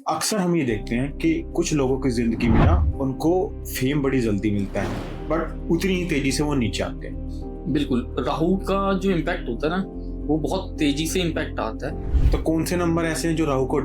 अक्सर हम ये देखते हैं कि कुछ लोगों की जिंदगी में ना उनको फेम बड़ी जल्दी मिलता है बट उतनी ही तेजी से वो नीचे आते हैं। बिल्कुल, राहु का जो इम्पैक्ट होता है ना, वो बहुत तेजी से इम्पैक्ट आता है। तो कौन से नंबर ऐसे हैं जो राहु को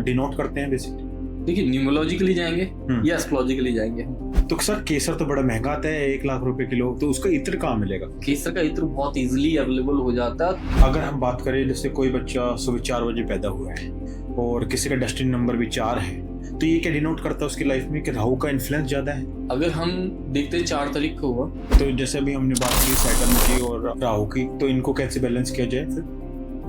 डिनोट करते हैं बेसिकली? देखिए, न्यूमरोलॉजिकली जाएंगे या एस्ट्रोलॉजिकली जाएंगे। तो सर केसर तो बड़ा महंगा आता है, 1 लाख रुपए किलो, तो उसका इत्र कहाँ मिलेगा? केसर का इत्र बहुत इजीली अवेलेबल हो जाता है। अगर हम बात करें जैसे कोई बच्चा सुबह 4 बजे पैदा हुआ है और किसी का डेस्टिनी नंबर भी 4 है, तो ये क्या डिनोट करता है उसकी लाइफ में कि राहु का इन्फ्लुएंस ज्यादा है? अगर हम देखते हैं 4 तारीख को हुआ, तो जैसे अभी हमने बात की सैटर्न की और राहु की, तो इनको कैसे बैलेंस किया जाए फिर?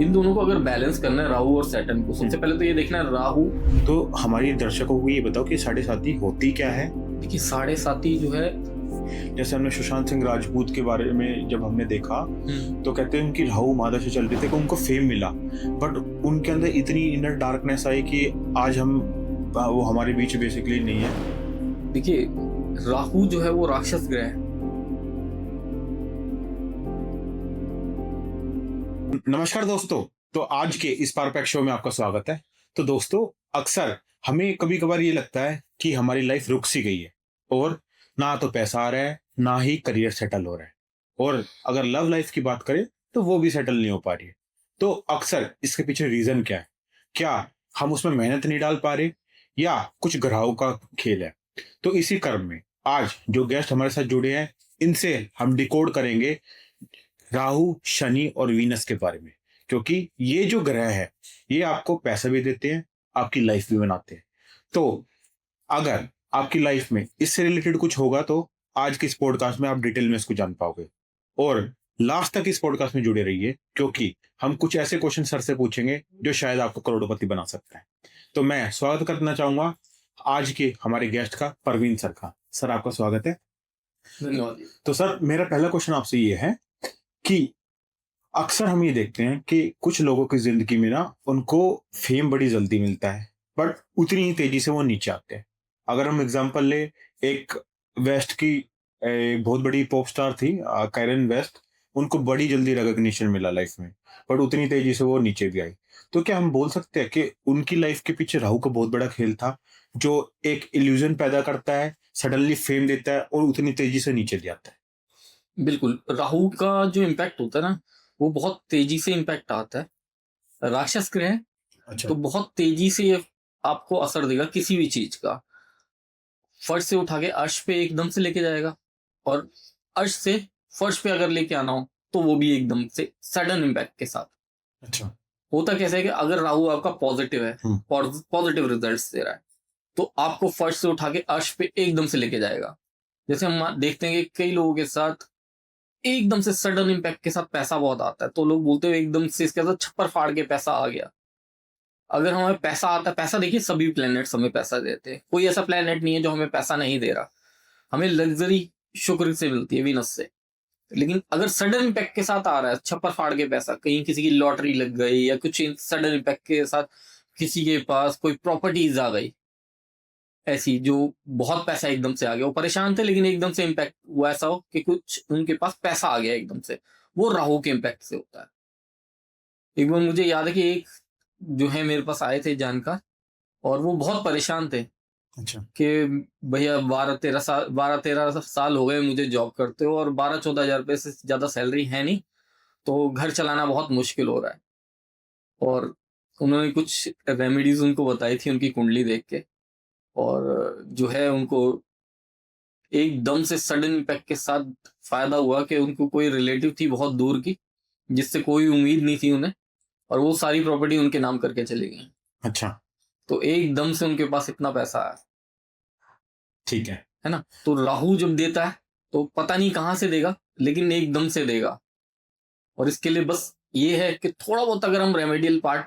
इन दोनों को अगर बैलेंस करना है, राहु और सैटर्न को, सबसे पहले तो ये देखना है राहु। तो हमारी दर्शकों को ये बताओ कि 7.5 होती क्या है? देखिए, 7.5 जो है, जैसे हमने सुशांत सिंह राजपूत के बारे में जब हमने देखा तो कहते हैं उनकी राहु मादा से चल रही थी कि उनको फेम मिला, बट उनके अंदर इतनी इनर डार्कनेस आई कि आज वो हमारे बीच बेसिकली नहीं है। देखिए राहु जो है वो राक्षस ग्रह है। नमस्कार दोस्तों, तो आज के इस परफेक्ट शो में आपका स्वागत है। तो दोस्तों, अक्सर हमें कभी कभार ये लगता है कि हमारी लाइफ रुक सी गई है और ना तो पैसा आ रहा है ना ही करियर सेटल हो रहा है, और अगर लव लाइफ की बात करें तो वो भी सेटल नहीं हो पा रही है। तो अक्सर इसके पीछे रीजन क्या है? क्या हम उसमें मेहनत नहीं डाल पा रहे या कुछ ग्रहों का खेल है? तो इसी क्रम में आज जो गेस्ट हमारे साथ जुड़े हैं, इनसे हम डिकोड करेंगे राहु, शनि और वीनस के बारे में, क्योंकि ये जो ग्रह है ये आपको पैसा भी देते हैं, आपकी लाइफ भी बनाते हैं। तो अगर आपकी लाइफ में इससे रिलेटेड कुछ होगा तो आज के इस पॉडकास्ट में आप डिटेल में इसको जान पाओगे, और लास्ट तक इस पॉडकास्ट में जुड़े रहिए क्योंकि हम कुछ ऐसे क्वेश्चन सर से पूछेंगे जो शायद आपको करोड़पति बना सकता है। तो मैं स्वागत करना चाहूंगा आज के हमारे गेस्ट का, परवीन सर का। सर आपका स्वागत है। धन्यवाद। तो सर मेरा पहला क्वेश्चन आपसे ये है कि अक्सर हम ये देखते हैं कि कुछ लोगों की जिंदगी में ना उनको फेम बड़ी जल्दी मिलता है बट उतनी ही तेजी से वो नीचे आते हैं। अगर हम एग्जांपल ले, एक वेस्ट की बहुत बड़ी पॉप स्टार थी, कैरन वेस्ट, उनको बड़ी जल्दी रिकॉग्निशन मिला लाइफ में बट उतनी तेजी से वो नीचे भी आई। तो क्या हम बोल सकते हैं कि उनकी लाइफ के पीछे राहु का बहुत बड़ा खेल था जो एक इल्यूजन पैदा करता है, सडनली फेम देता है और उतनी तेजी से नीचे ले आता है? बिल्कुल, राहु का जो इम्पैक्ट होता है ना, वो बहुत तेजी से इम्पैक्ट आता है। राक्षस ग्रह है, अच्छा। तो बहुत तेजी से ये आपको असर देगा किसी भी चीज का। फर्श से उठा के अर्श पे एकदम से लेके जाएगा, और अर्श से फर्श पे अगर लेके आना हो तो वो भी एकदम से सडन इम्पैक्ट के साथ। अच्छा। होता कैसे है कि अगर राहु आपका पॉजिटिव है, हम्म। पॉजिटिव रिजल्ट्स दे रहा है, तो आपको फर्श से उठा के अर्श पे एकदम से लेके जाएगा। जैसे हम देखते हैं कि कई लोगों के साथ एकदम से सडन इम्पैक्ट के साथ पैसा बहुत आता है, तो लोग बोलते हैं एकदम से इसके साथ छप्पर फाड़ के पैसा आ गया। अगर हमें पैसा आता है, पैसा देखिए सभी प्लैनेट्स हमें पैसा देते हैं, कोई ऐसा प्लैनेट नहीं है जो हमें पैसा नहीं दे रहा। हमें लग्जरी शुक्र से मिलती है, वीनस से। लेकिन अगर सडन इम्पैक्ट के साथ आ रहा है छप्पर फाड़ के पैसा, कहीं किसी की लॉटरी लग गई या कुछ सडन इम्पैक्ट के साथ किसी के पास कोई प्रॉपर्टीज आ गई ऐसी, जो बहुत पैसा एकदम से आ गया, वो परेशान थे लेकिन एकदम से इम्पैक्ट हुआ ऐसा हो कि कुछ उनके पास पैसा आ गया एकदम से, वो राहु के इम्पैक्ट से होता है। एक बार मुझे याद है कि एक जो है मेरे पास आए थे जानकार, और वो बहुत परेशान थे अच्छा। कि भैया 12-13 साल हो गए मुझे जॉब करते हो और 12-14 हजार रुपये से ज्यादा सैलरी है नहीं, तो घर चलाना बहुत मुश्किल हो रहा है। और उन्होंने कुछ रेमेडीज उनको बताई थी उनकी कुंडली देख के, और जो है उनको एकदम से सडन इम्पैक्ट के साथ फायदा हुआ कि उनको कोई रिलेटिव थी बहुत दूर की, जिससे कोई उम्मीद नहीं थी उन्हें, और वो सारी प्रॉपर्टी उनके नाम करके चली गई। अच्छा। तो एकदम से उनके पास इतना पैसा आया, ठीक है। है ना। तो राहु जब देता है तो पता नहीं कहाँ से देगा, लेकिन एकदम से देगा। और इसके लिए बस ये है कि थोड़ा बहुत अगर हम रेमेडियल पार्ट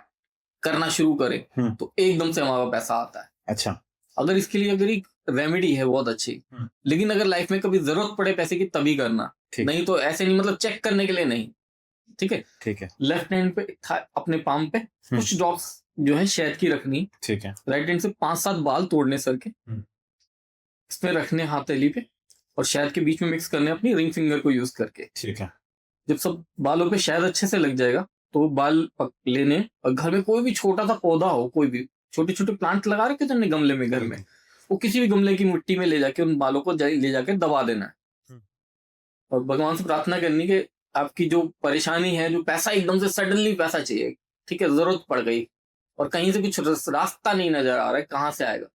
करना शुरू करें तो एकदम से हमारा पैसा आता है। अच्छा। अगर इसके लिए अगर एक रेमेडी है बहुत अच्छी, लेकिन अगर लाइफ में कभी जरूरत पड़े पैसे की तभी करना, नहीं तो ऐसे नहीं, मतलब चेक करने के लिए नहीं। ठीक है। ठीक है। लेफ्ट हैंड पे अपने पाम पे कुछ ड्रॉप्स जो है शहद की रखनी। ठीक है। राइट हैंड से 5-7 बाल तोड़ने सर के, इसमें रखने हथेली पे, और शहद के बीच में मिक्स करने अपनी रिंग फिंगर को यूज करके। ठीक है। जब सब बालों पे शहद अच्छे से लग जाएगा तो बाल लेने, और घर में कोई भी छोटा सा पौधा हो, कोई भी छोटे छोटे प्लांट लगा रखे थे हमने गमले में घर में, वो किसी भी गमले की मिट्टी में ले जाके उन बालों को ले जाके दबा देना है हम्म। और भगवान से प्रार्थना करनी कि आपकी जो परेशानी है, जो पैसा एकदम से सडनली पैसा चाहिए, ठीक है, जरूरत पड़ गई और कहीं से कुछ रास्ता नहीं नजर आ रहा है, कहाँ से आएगा,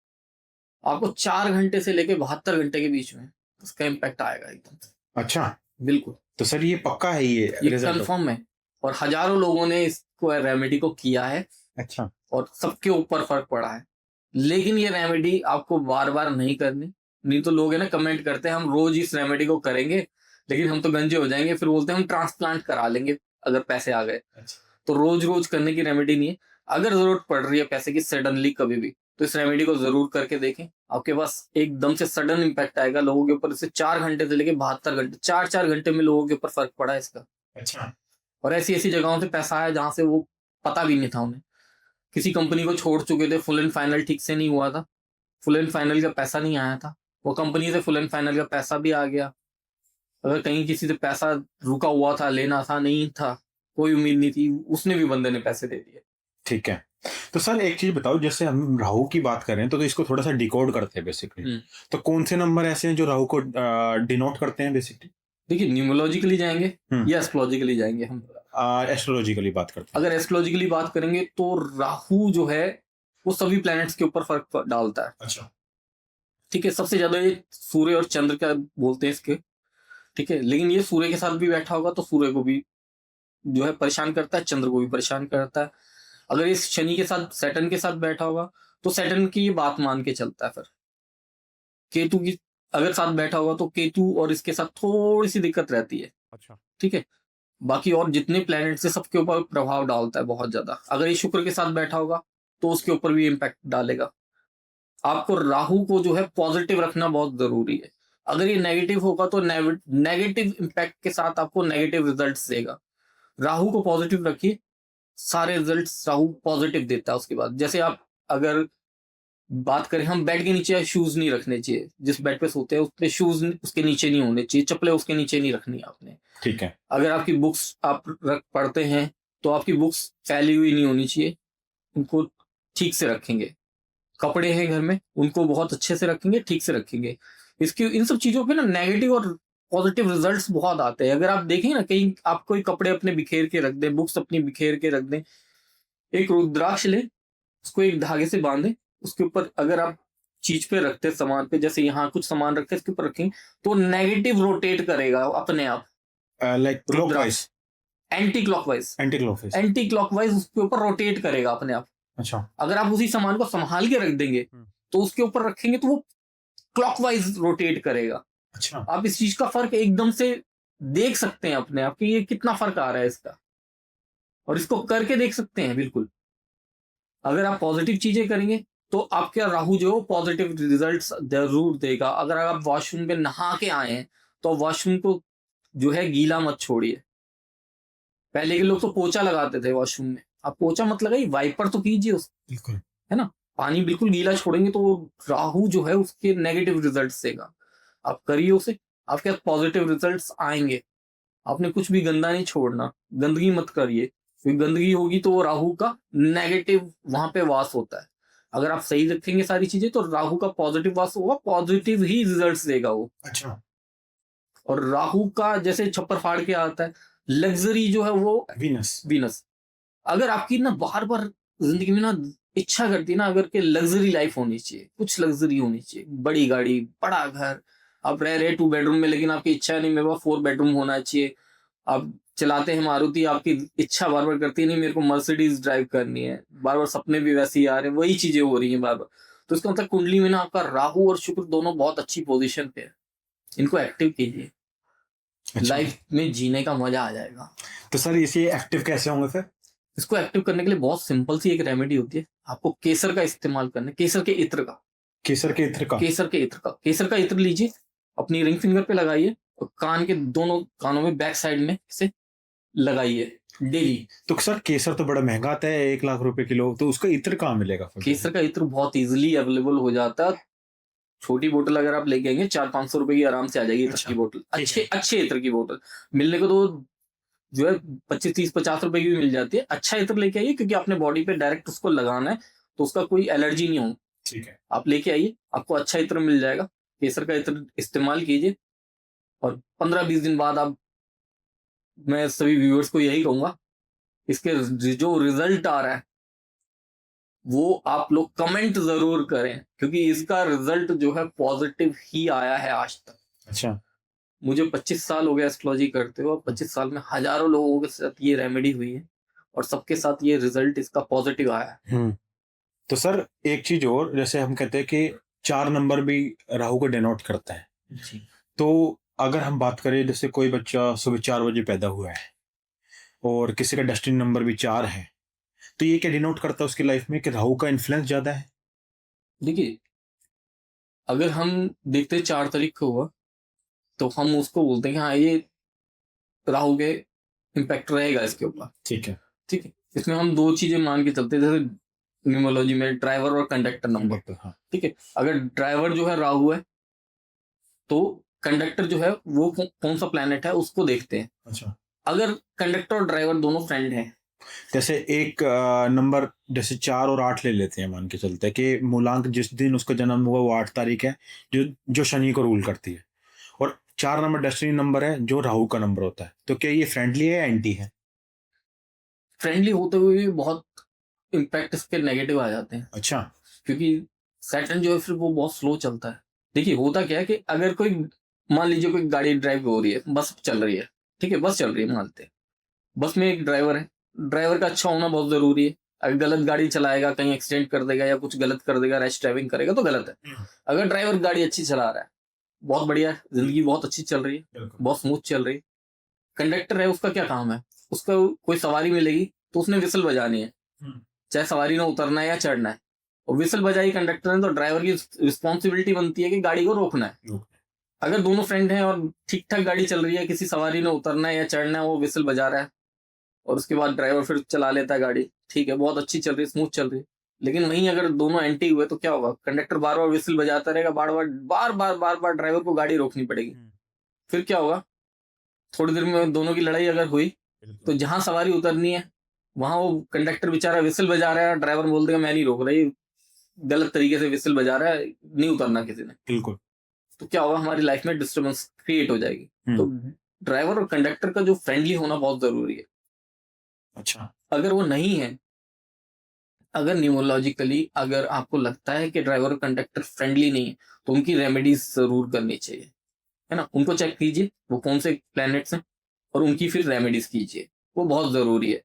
आपको 4 घंटे से लेके 72 घंटे के बीच में उसका इम्पैक्ट आएगा एकदम से। अच्छा, बिल्कुल, तो सर ये पक्का है ये ये रिजल्ट? कंफर्म है और हजारों लोगों ने इसको रेमेडी को किया है अच्छा, और सबके ऊपर फर्क पड़ा है। लेकिन ये रेमेडी आपको बार बार नहीं करनी, नहीं तो लोग है ना कमेंट करते हैं हम रोज इस रेमेडी को करेंगे लेकिन हम तो गंजे हो जाएंगे, फिर बोलते हैं हम ट्रांसप्लांट करा लेंगे अगर पैसे आ गए। तो रोज रोज करने की रेमेडी नहीं है। अगर जरूरत पड़ रही है पैसे की सडनली कभी भी, तो इस रेमेडी को जरूर करके देखें, आपके पास एकदम से सडन इम्पैक्ट आएगा लोगों के ऊपर। इससे 4 घंटे से लेके 72 घंटे, 4 घंटे में लोगों के ऊपर फर्क पड़ा है इसका। अच्छा, और ऐसी ऐसी जगहों से पैसा आया जहां से वो पता भी नहीं था उन्हें। किसी कंपनी को छोड़ चुके थे, फुल एंड फाइनल ठीक से नहीं हुआ था, फुल एंड फाइनल का पैसा नहीं आया था, वो कंपनी से फुल एंड फाइनल का पैसा भी आ गया। अगर कहीं किसी से पैसा रुका हुआ था, लेना था, नहीं था, कोई उम्मीद नहीं थी, उसने भी बंदे ने पैसे दे दिए। ठीक है। तो सर एक चीज बताओ, जैसे हम राहु की बात कर रहे हैं तो इसको थोड़ा सा डिकोड करते हैं बेसिकली, तो कौन से नंबर ऐसे हैं जो राहु को डिनोट करते हैं बेसिकली? देखिए, न्यूमरोलॉजिकली जाएंगे या एस्ट्रोलॉजिकली जाएंगे हम? एस्ट्रोलॉजिकली बात करते हैं। अगर एस्ट्रोलॉजिकली बात करेंगे तो राहु जो है वो सभी प्लैनेट्स के ऊपर फर्क डालता है। अच्छा, ठीक है, सबसे ज्यादा ये सूर्य और चंद्र का बोलते हैं इसके, ठीक है, लेकिन ये सूर्य के साथ भी बैठा होगा तो सूर्य को भी जो है परेशान करता है, चंद्र को भी परेशान करता है। अगर ये शनि के साथ, सैटर्न के साथ बैठा होगा तो सैटर्न की ये बात मान के चलता है। फिर केतु की अगर साथ बैठा होगा तो केतु और इसके साथ थोड़ी सी दिक्कत रहती है। अच्छा, ठीक है, बाकी और जितने प्लैनेट्स है सबके ऊपर प्रभाव डालता है बहुत ज्यादा। अगर ये शुक्र के साथ बैठा होगा तो उसके ऊपर भी इम्पैक्ट डालेगा। आपको राहु को जो है पॉजिटिव रखना बहुत जरूरी है। अगर ये नेगेटिव होगा तो नेगेटिव इम्पैक्ट के साथ आपको नेगेटिव रिजल्ट्स देगा। राहु को पॉजिटिव रखिए, सारे रिजल्ट्स राहु पॉजिटिव देता है। उसके बाद जैसे आप अगर बात करें, हम बेड के नीचे शूज नहीं रखने चाहिए, जिस बेड पे सोते हैं उस पे शूज उसके नीचे नहीं होने चाहिए, चप्पलें उसके नीचे नहीं रखनी आपने। ठीक है। अगर आपकी बुक्स आप पढ़ते हैं तो आपकी बुक्स फैली हुई नहीं होनी चाहिए, उनको ठीक से रखेंगे। कपड़े हैं घर में उनको बहुत अच्छे से रखेंगे, ठीक से रखेंगे। इसकी इन सब चीजों पे ना नेगेटिव और पॉजिटिव रिजल्ट्स बहुत आते हैं। अगर आप देखें ना, कहीं आप कोई कपड़े अपने बिखेर के रख दें, बुक्स अपनी बिखेर के रख दें, एक रुद्राक्ष लें, उसको एक धागे से बांधें, उसके ऊपर अगर आप चीज पे रखते हैं, सामान पे, जैसे यहाँ कुछ सामान रखते हैं इसके ऊपर रखें, तो नेगेटिव रोटेट करेगा अपने आप, like clockwise, anti clockwise, anti clockwise उसके ऊपर रोटेट करेगा अपने आप। अच्छा, अगर आप उसी सामान को संभाल के रख देंगे तो उसके ऊपर रखेंगे तो वो क्लॉकवाइज रोटेट करेगा। अच्छा, आप इस चीज का फर्क एकदम से देख सकते हैं अपने आप कि ये कितना फर्क आ रहा है इसका, और इसको करके देख सकते हैं। बिल्कुल, अगर आप पॉजिटिव चीजें करेंगे तो आपका राहु जो है पॉजिटिव रिजल्ट्स जरूर देगा। अगर आप वॉशरूम में नहा के आए हैं तो वॉशरूम को जो है गीला मत छोड़िए। पहले के लोग तो पोछा लगाते थे वॉशरूम में, आप पोछा मत लगाइए, वाइपर तो कीजिए उस, बिल्कुल, है ना। पानी बिल्कुल गीला छोड़ेंगे तो राहु जो है उसके नेगेटिव रिजल्ट्स देगा। आप करिए उसे, आपके पास पॉजिटिव रिजल्ट्स आएंगे। आपने कुछ भी गंदा नहीं छोड़ना, गंदगी मत करिए, क्योंकि गंदगी होगी तो वो राहु का नेगेटिव वहां पे वास होता है। अगर आप सही रखेंगे सारी चीजें तो राहु का पॉजिटिव वास होगा, पॉजिटिव ही रिजल्ट्स देगा वो। अच्छा, और राहु का जैसे छप्पर फाड़ के आता है, लग्जरी जो है वो वीनस। अगर आपकी ना बार बार जिंदगी में ना इच्छा करती है ना, अगर के लग्जरी लाइफ होनी चाहिए, कुछ लग्जरी होनी चाहिए, बड़ी गाड़ी, बड़ा घर, आप रह रहे 2 बेडरूम में लेकिन आपकी इच्छा नहीं मेरे पास 4 बेडरूम होना चाहिए। आप चलाते हैं मारुति, आपकी इच्छा बार बार करती है नहीं मेरे को मर्सिडीज ड्राइव करनी है, बार बार सपने भी वैसे ही आ रहे हैं, वही चीजें हो रही हैं बार बार। तो इसका मतलब कुंडली में ना आपका राहु और शुक्र दोनों बहुत अच्छी पोजीशन पे है। इनको एक्टिव कीजिए, लाइफ में जीने का मजा आ जाएगा। तो सर इसे एक्टिव कैसे होंगे फिर? इसको एक्टिव करने के लिए बहुत सिंपल सी एक रेमेडी होती है। आपको केसर का इस्तेमाल करना है, केसर के इत्र का। केसर के इत्र का? केसर का इत्र लीजिए, अपनी रिंग फिंगर पे लगाइए और कान के दोनों कानों में बैक साइड में इसे लगाइए डेली। तो सर केसर तो बड़ा महंगा आता है, 1 लाख रुपए किलो, तो उसका इत्र कहाँ मिलेगा फिर? केसर का इत्र बहुत इजिली अवेलेबल हो जाता है। छोटी बोतल अगर आप लेके आएंगे 400-500 रुपए की आराम से आ जाएगी इत्र की बोतल। अच्छे इत्र की बोतल मिलने को तो जो है 25-30-50 रुपए की भी मिल जाती है। अच्छा इत्र लेके आइए, क्योंकि अपने बॉडी पे डायरेक्ट उसको लगाना है तो उसका कोई एलर्जी नहीं हो। ठीक है। आप लेके आइए, आपको अच्छा इत्र मिल जाएगा, केसर का इत्र इस्तेमाल कीजिए, और 15-20 दिन बाद आप, मैं सभी व्यूअर्स को यही कहूंगा, इसके जो रिजल्ट आ रहा है वो आप लोग कमेंट जरूर करें, क्योंकि इसका रिजल्ट जो है पॉजिटिव ही आया है आज तक। अच्छा। मुझे 25 साल हो गया एस्ट्रोलॉजी करते हुए, और 25 साल में हजारों लोगों के साथ ये रेमेडी हुई है, और सबके साथ ये रिजल्ट इसका पॉजिटिव आया है। तो सर एक चीज और, जैसे हम कहते हैं कि 4 नंबर भी राहु को डिनोट करता है, जी। तो अगर हम बात करें जैसे कोई बच्चा सुबह 4 बजे पैदा हुआ है और किसी का डेस्टिनी नंबर भी 4 है, तो ये क्या डिनोट करता है उसकी लाइफ में कि राहु का इन्फ्लुएंस ज्यादा है? देखिए, अगर हम देखते हैं 4 तारीख को हुआ, तो हम उसको बोलते हैं कि हाँ, ये राहु के इम्पैक्ट रहेगा इसके ऊपर। ठीक है। ठीक है, इसमें हम 2 चीजें मान के चलते हैं, जैसे न्यूमरोलॉजी में ड्राइवर और कंडक्टर नंबर। हाँ। ठीक है, अगर ड्राइवर जो है राहु है, तो कंडक्टर जो है वो कौन सा प्लैनेट है उसको देखते हैं। अच्छा। अगर कंडक्टर और ड्राइवर दोनों फ्रेंड हैं, जैसे एक नंबर जैसे 4 और 8 ले लेते हैं, मान के चलते हैं कि मूलांक जिस दिन उसका जन्म हुआ वो 8 तारीख है, जो जो शनि को रूल करती है, और 4 नंबर डेस्टिनी नंबर है जो राहु का नंबर होता है, तो क्या ये फ्रेंडली है या एंटी है? फ्रेंडली होते हुए भी बहुत इम्पैक्ट इसके नेगेटिव आ जाते हैं, अच्छा। क्योंकि सैटर्न जो है फिर वो बहुत स्लो चलता है। देखिए, होता क्या है कि अगर कोई, मान लीजिए कोई गाड़ी ड्राइव हो रही है, बस चल रही है, ठीक है, बस चल रही है, मानते हैं बस में एक ड्राइवर है, ड्राइवर का अच्छा होना बहुत जरूरी है। अगर गलत गाड़ी चलाएगा, कहीं एक्सीडेंट कर देगा या कुछ गलत कर देगा, रैश ड्राइविंग करेगा, तो गलत है। अगर ड्राइवर गाड़ी अच्छी चला रहा है, बहुत बढ़िया है, जिंदगी बहुत अच्छी चल रही है, बहुत स्मूथ चल रही है। कंडक्टर है, उसका क्या काम है, उसका कोई सवारी मिलेगी तो उसने विसल बजानी है, चाहे सवारी ने उतरना है या चढ़ना है, और विसल बजाई कंडक्टर ने, तो ड्राइवर की रिस्पॉन्सिबिलिटी बनती है कि गाड़ी को रोकना है। अगर दोनों फ्रेंड हैं और ठीक ठाक गाड़ी चल रही है, किसी सवारी ने उतरना है या चढ़ना है, वो विसल बजा रहा है, और उसके बाद ड्राइवर फिर चला लेता है गाड़ी, ठीक है, बहुत अच्छी चल रही है, स्मूथ चल रही है। लेकिन वहीं अगर दोनों एंटी हुए तो क्या होगा, कंडक्टर बार बार विसल बजाता रहेगा, बार बार ड्राइवर को गाड़ी रोकनी पड़ेगी। फिर क्या होगा, थोड़ी देर में दोनों की लड़ाई अगर हुई, तो जहां सवारी उतरनी है वहां वो कंडक्टर बेचारा विसल बजा रहा है, ड्राइवर बोल देगा मैं नहीं रोक रहा, ये गलत तरीके से विसल बजा रहा है, नहीं उतरना किसी ने। बिल्कुल। तो क्या होगा, हमारी लाइफ में डिस्टर्बेंस क्रिएट हो जाएगी। तो ड्राइवर और कंडक्टर का जो फ्रेंडली होना बहुत जरूरी है। अच्छा। अगर वो नहीं है, अगर न्यूमरोलॉजिकली अगर आपको लगता है कि ड्राइवर और कंडक्टर फ्रेंडली नहीं है, तो उनकी रेमेडीज जरूर करनी चाहिए, है ना। उनको चेक कीजिए वो कौन से प्लैनेट्स हैं, और उनकी फिर रेमेडीज कीजिए, वो बहुत जरूरी है।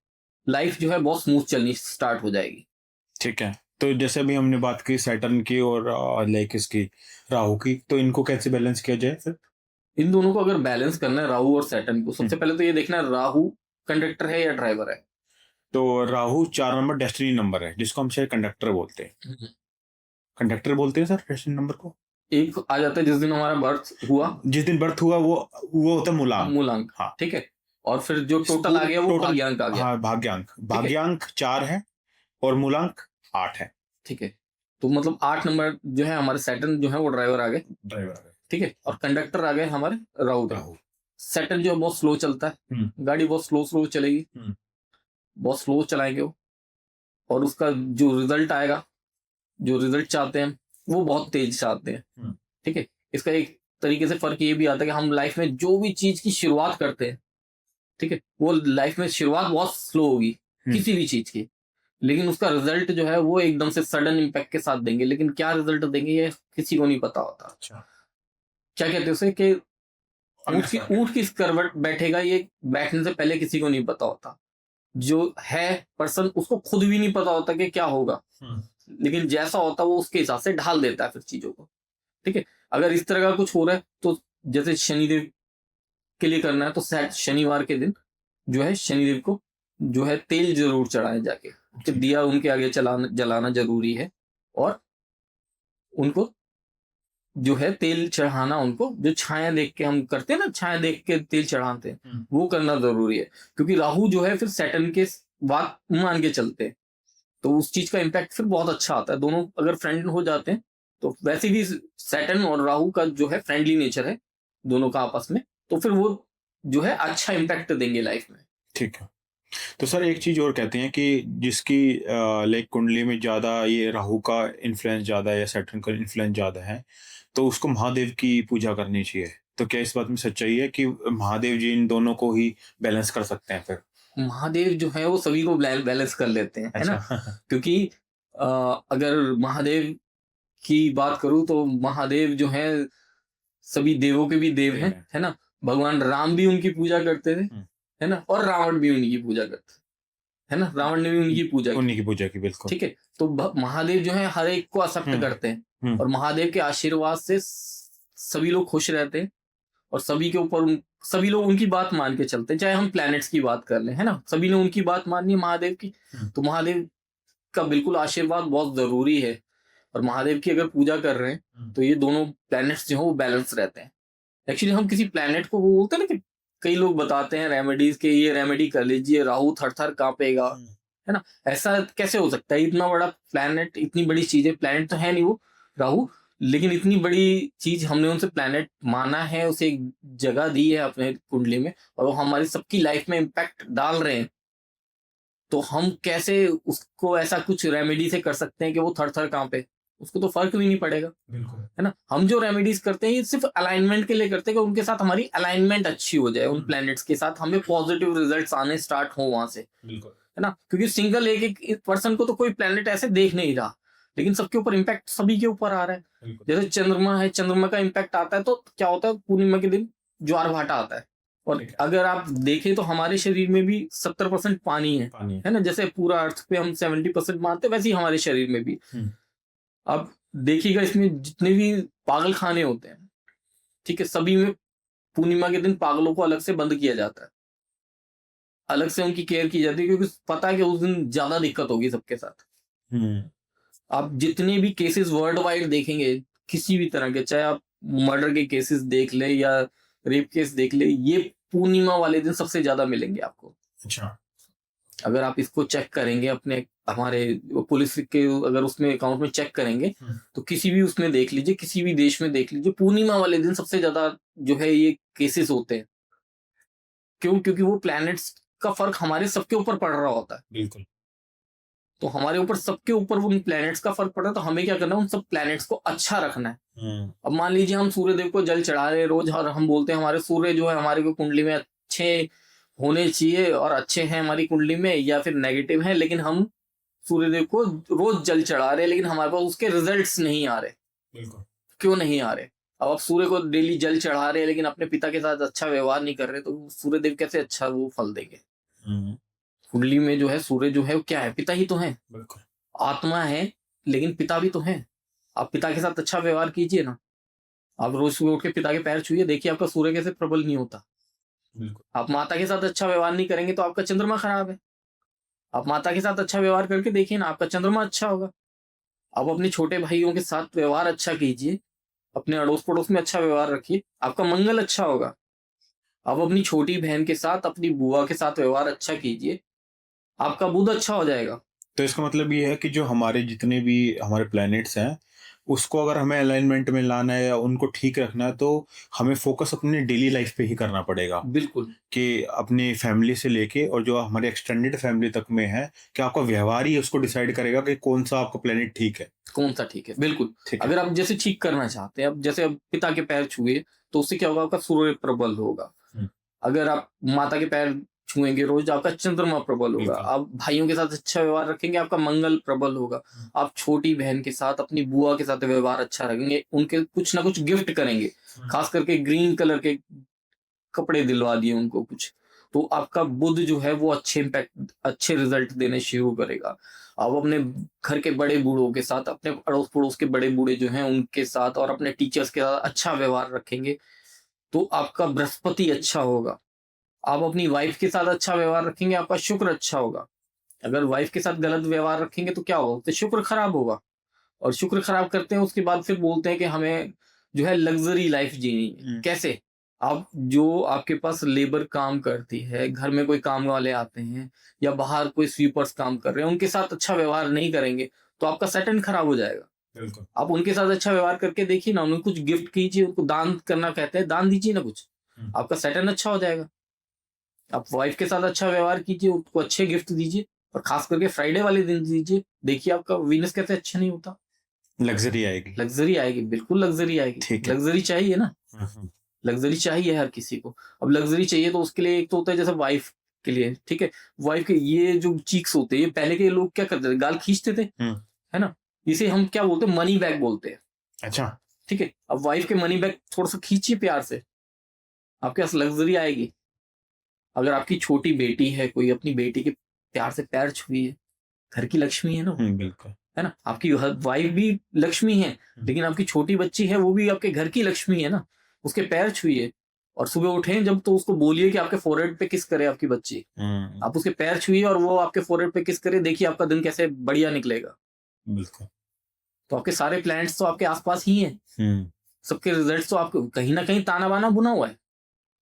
लाइफ जो है बहुत स्मूथ चलनी स्टार्ट हो जाएगी। ठीक है। तो जैसे अभी हमने बात की सैटर्न की और लाइक इसकी राहु की, तो इनको कैसे बैलेंस किया जाए फिर? इन दोनों को अगर बैलेंस करना है, राहु और सैटर्न को, सबसे पहले तो ये देखना है राहु कंडक्टर है या ड्राइवर है। तो राहु 4 नंबर डेस्टिनी नंबर है, जिसको हम शायद कंडक्टर बोलते हैं। कंडक्टर बोलते हैं सर डेस्टिनी नंबर को। एक आ जाता है जिस दिन हमारा बर्थ हुआ, जिस दिन बर्थ हुआ वो होता है मूलांक। मूलांक, हाँ। ठीक है, और फिर जो टोटल आ गया वो भाग्यांक आ गया। हाँ, भाग्यांक 4 है और मूलांक 8 है। ठीक है, तो मतलब 8 नंबर जो है हमारे सैटर्न जो है वो ड्राइवर आ गए, ठीक है, और कंडक्टर आ गए हमारे राहु। सैटर्न जो है बहुत स्लो चलता है, गाड़ी बहुत स्लो चलेगी, बहुत स्लो चलाएंगे वो, और उसका जो रिजल्ट आएगा, जो रिजल्ट चाहते हैं वो बहुत तेज चाहते हैं। ठीक है, इसका एक तरीके से फर्क ये भी आता है कि हम लाइफ में जो भी चीज की शुरुआत करते हैं, ठीक है, वो लाइफ में शुरुआत बहुत स्लो होगी किसी भी चीज की, लेकिन उसका रिजल्ट जो है वो एकदम से सडन इम्पैक्ट के साथ देंगे। लेकिन क्या रिजल्ट देंगे ये किसी को नहीं पता होता। अच्छा। क्या कहते हैं उसे कि ऊंट किस करवट बैठेगा, ये बैठने से पहले किसी को नहीं पता होता। जो है पर्सन, उसको खुद भी नहीं पता होता कि क्या होगा, लेकिन जैसा होता है वो उसके हिसाब से ढाल देता है फिर चीजों को। ठीक है, अगर इस तरह का कुछ हो रहा है तो जैसे शनिदेव के लिए करना है, तो शनिवार के दिन जो है शनिदेव को जो है तेल जरूर चढ़ाए जाके, कि दिया उनके आगे जलाना जरूरी है, और उनको जो है तेल चढ़ाना, उनको जो छाया देख के हम करते हैं ना, छाया देख के तेल चढ़ाते हैं, वो करना जरूरी है। क्योंकि राहु जो है फिर सैटर्न के बात मान के चलते हैं, तो उस चीज का इम्पैक्ट फिर बहुत अच्छा आता है। दोनों अगर फ्रेंड हो जाते हैं, तो वैसे भी सैटर्न और राहु का जो है फ्रेंडली नेचर है दोनों का आपस में, तो फिर वो जो है अच्छा इम्पैक्ट देंगे लाइफ में। ठीक है। तो सर एक चीज और कहते हैं कि जिसकी लाइक कुंडली में ज्यादा ये राहु का इन्फ्लुएंस ज्यादा है या सैटर्न का इन्फ्लुएंस ज्यादा है, तो उसको महादेव की पूजा करनी चाहिए। तो क्या इस बात में सच्चाई है कि महादेव जी इन दोनों को ही बैलेंस कर सकते हैं फिर? महादेव जो है वो सभी को बैलेंस कर लेते हैं, है ना? अच्छा। क्योंकि अगर महादेव की बात करूं तो महादेव जो है सभी देवों के भी देव देव हैं, हैं। है ना? भगवान राम भी उनकी पूजा करते थे, है ना? और रावण भी उनकी पूजा करते थे, है ना? रावण ने भी उनकी पूजा की, उन्हीं की पूजा की, बिल्कुल। ठीक है? तो महादेव जो है हर एक को एक्सेप्ट करते हैं और महादेव के आशीर्वाद से सभी लोग खुश रहते हैं और सभी के ऊपर सभी लोग उनकी बात मान के चलते हैं। चाहे हम प्लैनेट्स की बात कर लें, है ना? सभी ने उनकी बात माननी है महादेव की, तो महादेव का बिल्कुल आशीर्वाद बहुत जरूरी है। और महादेव की अगर पूजा कर रहे हैं तो ये दोनों प्लैनेट्स जो है वो बैलेंस रहते हैं। एक्चुअली हम किसी प्लैनेट को, वो बोलते हैं ना कि कई लोग बताते हैं रेमेडीज के, ये रेमेडी कर लीजिए राहु थर थर कांपेगा, है ना? ऐसा कैसे हो सकता है? इतना बड़ा प्लैनेट, इतनी बड़ी चीज है, प्लैनेट तो है नहीं वो राहु, लेकिन इतनी बड़ी चीज हमने उनसे प्लैनेट माना है, उसे एक जगह दी है अपने कुंडली में और वो हमारी सबकी लाइफ में इम्पैक्ट डाल रहे हैं। तो हम कैसे उसको ऐसा कुछ रेमेडी से कर सकते हैं कि वो थर थर कांपे? उसको तो फर्क भी नहीं पड़ेगा, बिल्कुल। है ना? हम जो रेमेडीज करते हैं ये सिर्फ अलाइनमेंट के लिए करते हैं कि उनके साथ हमारी अलाइनमेंट अच्छी हो जाए, उन प्लैनेट्स के साथ हमें पॉजिटिव रिजल्ट्स आने स्टार्ट हो वहां से, बिल्कुल। है ना? क्योंकि सिंगल एक एक पर्सन को तो कोई प्लैनेट ऐसे देख नहीं रहा, लेकिन सबके ऊपर इम्पैक्ट सभी के ऊपर आ रहा है। जैसे चंद्रमा है, चंद्रमा का इम्पैक्ट आता है तो क्या होता है, पूर्णिमा के दिन ज्वार भाटा आता है। और अगर आप देखें तो हमारे शरीर में भी 70% पानी है ना? जैसे पूरा अर्थ पे हम 70% मानते हैं, वैसे ही हमारे शरीर में भी। अब देखिएगा इसमें जितने भी पागल खाने होते हैं, ठीक है, सभी में पूर्णिमा के दिन पागलों को अलग से बंद किया जाता है, अलग से उनकी केयर की जाती है, क्योंकि पता है कि उस दिन ज्यादा दिक्कत होगी सबके साथ। आप जितने भी केसेस वर्ल्ड वाइड देखेंगे किसी भी तरह के, चाहे आप मर्डर के केसेस देख ले या रेप केस देख ले, ये पूर्णिमा वाले दिन सबसे ज्यादा मिलेंगे आपको। अच्छा। अगर आप इसको चेक करेंगे अपने हमारे पुलिस के अगर उसमें अकाउंट में चेक करेंगे तो किसी भी उसमें देख लीजिए, किसी भी देश में देख लीजिए, पूर्णिमा वाले दिन सबसे ज्यादा जो है ये केसेस होते हैं। क्यों? क्योंकि वो प्लैनेट्स का फर्क हमारे सबके ऊपर पड़ रहा होता है। बिल्कुल। तो हमारे ऊपर सबके ऊपर उन प्लैनेट्स का फर्क पड़ रहा है, तो हमें क्या करना है, उन सब प्लैनेट्स को अच्छा रखना है। अब मान लीजिए हम सूर्य देव को जल चढ़ा रहे रोज और हम बोलते हैं हमारे सूर्य जो है हमारे को कुंडली में अच्छे होने चाहिए और अच्छे हैं हमारी कुंडली में, या फिर नेगेटिव है, लेकिन हम सूर्यदेव को रोज जल चढ़ा रहे लेकिन हमारे पास उसके रिजल्ट्स नहीं आ रहे। बिल्कुल। क्यों नहीं आ रहे? अब आप सूर्य को डेली जल चढ़ा रहे हैं लेकिन अपने पिता के साथ अच्छा व्यवहार नहीं कर रहे, तो सूर्यदेव कैसे अच्छा वो फल देंगे? कुंडली में जो है सूर्य जो है वो क्या है? पिता ही तो है, बिल्कुल। आत्मा है, लेकिन पिता भी तो है। आप पिता के साथ अच्छा व्यवहार कीजिए ना। आप रोज सुबह उठ के पिता के पैर छुइए, देखिए आपका सूर्य कैसे प्रबल नहीं होता। बिल्कुल। आप माता के साथ अच्छा व्यवहार नहीं करेंगे तो आपका चंद्रमा खराब है। आप माता के साथ अच्छा व्यवहार करके देखिए ना, आपका चंद्रमा अच्छा होगा। आप अपने छोटे भाइयों के साथ व्यवहार अच्छा कीजिए, अपने अड़ोस पड़ोस में अच्छा व्यवहार रखिए, आपका मंगल अच्छा होगा। आप अपनी छोटी बहन के साथ, अपनी बुआ के साथ व्यवहार अच्छा कीजिए, आपका बुध अच्छा हो जाएगा। तो इसका मतलब ये है कि जो हमारे जितने भी हमारे प्लैनेट्स हैं, उसको अगर हमें अलाइनमेंट में लाना है या उनको ठीक रखना है, तो हमें फोकस अपनी डेली लाइफ पे ही करना पड़ेगा। बिल्कुल। कि अपनी फैमिली से लेके और जो हमारे एक्सटेंडेड फैमिली तक में है, कि आपका व्यवहार ही उसको डिसाइड करेगा कि कौन सा आपका प्लेनेट ठीक है। कौन सा ठीक है, बिल्कुल। ठीक है। अगर आप जैसे ठीक करना चाहते हैं, अब जैसे अब पिता के पैर छुए तो उससे क्या होगा, आपका सूर्य प्रबल होगा। अगर आप माता के पैर छुएंगे रोज, आपका चंद्रमा प्रबल होगा। बिल्कुल। आप भाइयों के साथ अच्छा व्यवहार रखेंगे, आपका मंगल प्रबल होगा। आप छोटी बहन के साथ, अपनी बुआ के साथ व्यवहार अच्छा रखेंगे, उनके कुछ ना कुछ गिफ्ट करेंगे, खास करके ग्रीन कलर के कपड़े दिलवा दिए उनको कुछ, तो आपका बुध जो है वो अच्छे इम्पैक्ट, अच्छे रिजल्ट देने शुरू करेगा। आप अपने घर के बड़े बूढ़ों के साथ, अपने अड़ोस पड़ोस के बड़े बूढ़े जो हैं उनके साथ और अपने टीचर्स के साथ अच्छा व्यवहार रखेंगे तो आपका बृहस्पति अच्छा होगा। आप अपनी वाइफ के साथ अच्छा व्यवहार रखेंगे, आपका शुक्र अच्छा होगा। अगर वाइफ के साथ गलत व्यवहार रखेंगे तो क्या होगा, तो शुक्र खराब होगा। और शुक्र खराब करते हैं उसके बाद फिर बोलते हैं कि हमें जो है लग्जरी लाइफ जीनी है। कैसे? आप जो आपके पास लेबर काम करती है, घर में कोई काम वाले आते हैं या बाहर कोई स्वीपर्स काम कर रहे हैं, उनके साथ अच्छा व्यवहार नहीं करेंगे तो आपका सैटर्न खराब हो जाएगा। बिल्कुल। आप उनके साथ अच्छा व्यवहार करके देखिए ना, उन्हें कुछ गिफ्ट कीजिए, उनको दान करना कहते हैं, दान दीजिए ना कुछ, आपका सैटर्न अच्छा हो जाएगा। आप वाइफ के साथ अच्छा व्यवहार कीजिए, उसको अच्छे गिफ्ट दीजिए, और खास करके फ्राइडे वाले दिन दीजिए। देखिए आपका वीनस कैसे अच्छा नहीं होता। लग्जरी आएगी। लग्जरी आएगी, बिल्कुल लग्जरी आएगी। ठीक है। लग्जरी चाहिए ना, हम्म, लग्जरी चाहिए हर किसी को। अब लग्जरी चाहिए तो उसके लिए एक तो होता है जैसे वाइफ के लिए, ठीक है, वाइफ के ये जो चीक्स होते हैं, ये पहले के लोग क्या करते थे, गाल खींचते थे, हम्म। है ना, इसे हम क्या बोलते हैं, मनी बैग बोलते हैं। अच्छा। ठीक है, अब वाइफ के मनी बैग थोड़ा सा खींचिए प्यार से, आपके पास लग्जरी आएगी। अगर आपकी छोटी बेटी है, कोई अपनी बेटी के प्यार से पैर छुइए, घर की लक्ष्मी है ना वो, बिल्कुल। है ना, आपकी वाइफ भी लक्ष्मी है, लेकिन आपकी छोटी बच्ची है वो भी आपके घर की लक्ष्मी है ना, उसके पैर छुइए। और सुबह उठें जब तो उसको बोलिए कि आपके फोरहेड पे किस करे आपकी बच्ची, आप उसके पैर छुइए और वो आपके फोरहेड पे किस करे, देखिए आपका दिन कैसे बढ़िया निकलेगा। बिल्कुल। तो आपके सारे प्लान्स तो आपके आसपास ही हैं, सबके रिजल्ट तो आपको कहीं ना कहीं ताना बाना बुना हुआ है,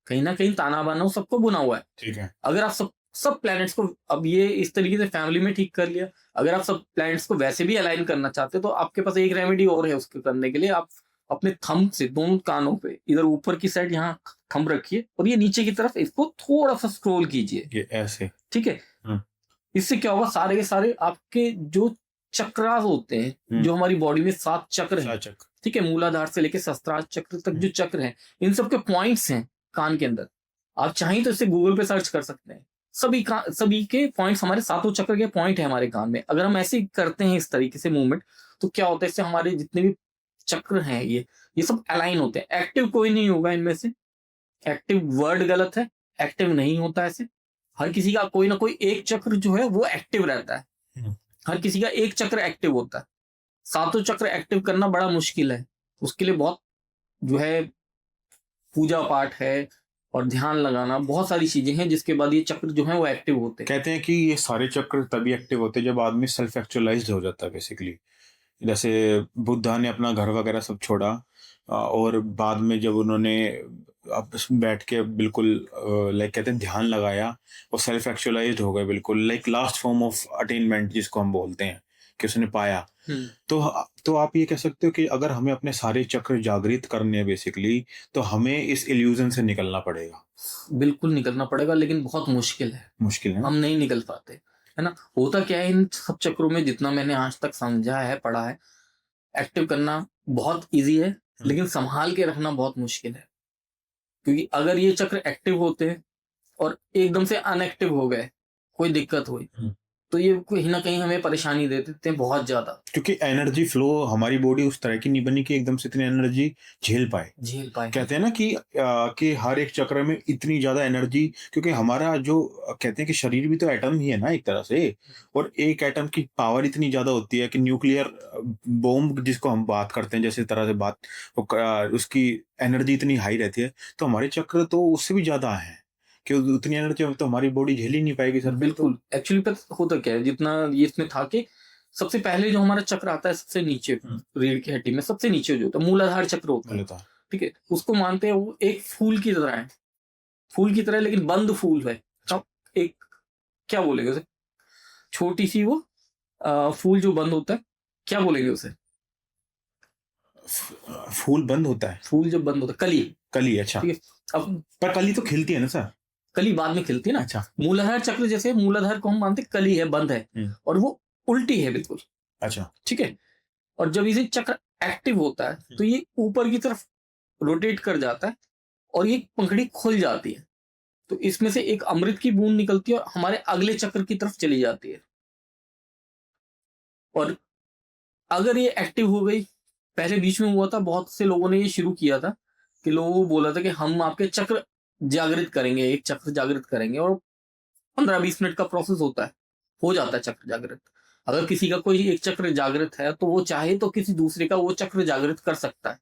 कहीं ना कहीं ताना बाना सबको बुना हुआ है। ठीक है। अगर आप सब सब प्लैनेट्स को अब ये इस तरीके से फैमिली में ठीक कर लिया, अगर आप सब प्लैनेट्स को वैसे भी अलाइन करना चाहते हो तो आपके पास एक रेमेडी और है उसके करने के लिए। आप अपने थंब से दोनों कानों पे इधर ऊपर की साइड यहाँ थंब रखिए और ये नीचे की तरफ इसको थोड़ा सा स्क्रॉल कीजिए, ये ऐसे। ठीक है। इससे क्या होगा, सारे के सारे आपके जो चक्रास होते हैं, जो हमारी बॉडी में 7 चक्र हैं, ठीक है, मूलाधार से लेके सहस्त्रार चक्र तक जो चक्र हैं, इन सब के पॉइंट्स हैं कान के अंदर। आप चाहें तो इसे गूगल पे सर्च कर सकते हैं। सभी के पॉइंट्स, हमारे 7 चक्र के पॉइंट है हमारे कान में। अगर हम ऐसे ही करते हैं इस तरीके से मूवमेंट, तो क्या होता है, इससे हमारे जितने भी चक्र हैं ये सब अलाइन होते हैं। एक्टिव कोई नहीं होगा इनमें से, एक्टिव वर्ड गलत है, एक्टिव नहीं होता ऐसे। हर किसी का कोई ना कोई एक चक्र जो है वो एक्टिव रहता है, हर किसी का एक चक्र एक्टिव होता है। 7 चक्र एक्टिव करना बड़ा मुश्किल है, उसके लिए बहुत जो है पूजा पाठ है और ध्यान लगाना, बहुत सारी चीजें हैं जिसके बाद ये चक्र जो है वो एक्टिव होते हैं। कहते हैं कि ये सारे चक्र तभी एक्टिव होते हैं जब आदमी सेल्फ एक्चुअलाइज्ड हो जाता है बेसिकली। जैसे बुद्धा ने अपना घर वगैरह सब छोड़ा और बाद में जब उन्होंने आपस में बैठ के बिल्कुल लाइक कहते हैं ध्यान लगाया और सेल्फ एक्चुअलाइज्ड हो गए बिल्कुल, like last form of attainment जिसको हम बोलते हैं कि उसने पाया। तो आप ये कह सकते हो कि अगर हमें अपने सारे चक्र जागृत करने हैं बेसिकली, तो हमें इस इल्यूजन से निकलना पड़ेगा। बिल्कुल निकलना पड़ेगा, लेकिन बहुत मुश्किल है, मुश्किल है, हम नहीं निकल पाते, है ना। होता क्या है, इन सब चक्रों में जितना मैंने आज तक समझा है, पढ़ा है, एक्टिव करना बहुत इजी है, लेकिन संभाल के रखना बहुत मुश्किल है। क्योंकि अगर ये चक्र एक्टिव होते हैं और एकदम से अनएक्टिव हो गए, कोई दिक्कत हुई, तो ये कहीं ना कहीं हमें परेशानी दे देते हैं बहुत ज्यादा। क्योंकि एनर्जी फ्लो, हमारी बॉडी उस तरह की नहीं बनी कि एकदम से इतनी एनर्जी झेल पाए। कहते हैं ना कि हर एक चक्र में इतनी ज्यादा एनर्जी, क्योंकि हमारा जो कहते हैं कि शरीर भी तो एटम ही है ना एक तरह से, और एक एटम की पावर इतनी ज्यादा होती है कि न्यूक्लियर बॉम्ब जिसको हम बात करते हैं जैसे तरह से बात, उसकी एनर्जी इतनी हाई रहती है। तो हमारे चक्र तो उससे भी ज्यादा है कि उतनी एनर्जी तो हमारी बॉडी झेल ही नहीं पाएगी सर। बिल्कुल, एक्चुअली पता होता क्या है, जितना ये इसमें था कि सबसे पहले जो हमारा चक्र आता है सबसे नीचे, रीढ़ की हड्डी में सबसे नीचे जो होता है मूलाधार चक्र होता है, ठीक है, उसको मानते हैं वो एक फूल की तरह है, फूल की तरह, लेकिन बंद फूल है। अब एक क्या बोलेंगे उसे, छोटी सी वो फूल जो बंद होता है, क्या बोलेंगे उसे, फूल बंद होता है, फूल जब बंद होता है, कली, अच्छा, ठीक है। अब पर कली तो खिलती है ना सर, कली बाद में खिलती है ना। अच्छा। मूलाधार चक्र जैसे, मूलाधार को हम मानते कली है, बंद है, और वो उल्टी है बिल्कुल, अच्छा, ठीक है। और जब इसे चक्र एक्टिव होता है तो ये ऊपर की तरफ रोटेट कर जाता है और ये पंखड़ी खुल जाती है, तो इसमें से एक अमृत की बूंद निकलती है और हमारे अगले चक्र की तरफ चली जाती है। और अगर ये एक्टिव हो गई, पहले बीच में हुआ था, बहुत से लोगों ने ये शुरू किया था कि लोगों को बोला था कि हम आपके चक्र जागृत करेंगे, एक चक्र जागृत करेंगे, और 15-20 मिनट का प्रोसेस होता है, हो जाता है चक्र जागृत। अगर किसी का कोई एक चक्र जागृत है तो वो चाहे तो किसी दूसरे का वो चक्र जागृत कर सकता है।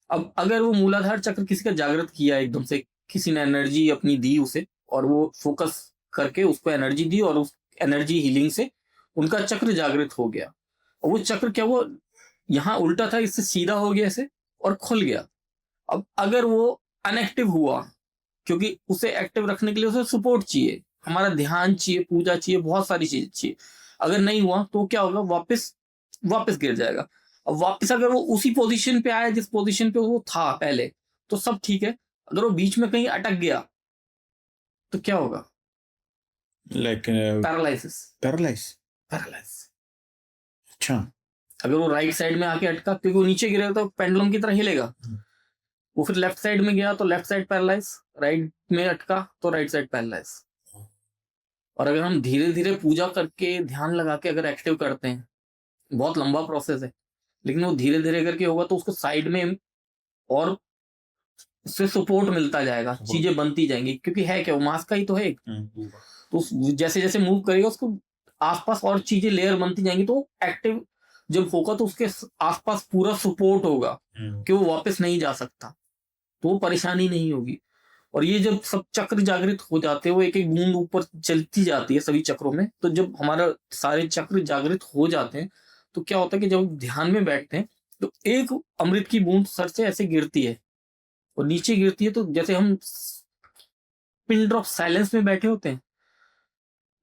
अब अगर वो मूलाधार चक्र किसी का जागृत किया, एकदम से किसी ने एनर्जी अपनी दी उसे, और वो फोकस करके उसको एनर्जी दी और उस एनर्जी हीलिंग से उनका चक्र जागृत हो गया, और वो चक्र क्या, वो यहाँ उल्टा था, इससे सीधा हो गया ऐसे और खुल गया। अब अगर वो अनएक्टिव हुआ, क्योंकि उसे एक्टिव रखने के लिए उसे सपोर्ट चाहिए, हमारा ध्यान चाहिए, पूजा चाहिए, बहुत सारी चीज चाहिए। अगर नहीं हुआ तो क्या होगा, वापस गिर जाएगा। अब वापस अगर वो उसी पोजीशन पे आया जिस पोजीशन पे वो था पहले, तो सब ठीक है। अगर वो बीच में कहीं अटक गया तो क्या होगा? Like paralysis. पैरालाइज। पैरालाइज। अच्छा। अगर वो राइट साइड में आके अटका, क्योंकि वो नीचे गिरेगा तो पेंडुलम की तरह हिलेगा, वो फिर लेफ्ट साइड में गया तो लेफ्ट साइड पैरालाइज, राइट में अटका तो राइट साइड पैरालाइज। और अगर हम धीरे धीरे पूजा करके ध्यान लगा के अगर एक्टिव करते हैं, बहुत लंबा प्रोसेस है, लेकिन वो धीरे धीरे करके होगा तो उसको साइड में और उससे सपोर्ट मिलता जाएगा, चीजें बनती जाएंगी, क्योंकि है क्या, वो मास का ही तो है एक। तो जैसे जैसे मूव करेगा उसको आसपास और चीजें लेयर बनती जाएंगी, तो एक्टिव जब होगा तो उसके आसपास पूरा सपोर्ट होगा कि वो वापस नहीं जा सकता, तो वो परेशानी नहीं होगी। और ये जब सब चक्र जागृत हो जाते हैं, वो एक एक बूंद ऊपर चलती जाती है सभी चक्रों में, तो जब हमारा सारे चक्र जागृत हो जाते हैं तो क्या होता है कि जब हम ध्यान में बैठते हैं तो एक अमृत की बूंद सर से ऐसे गिरती है और नीचे गिरती है, तो जैसे हम पिन ड्रॉप साइलेंस में बैठे होते हैं,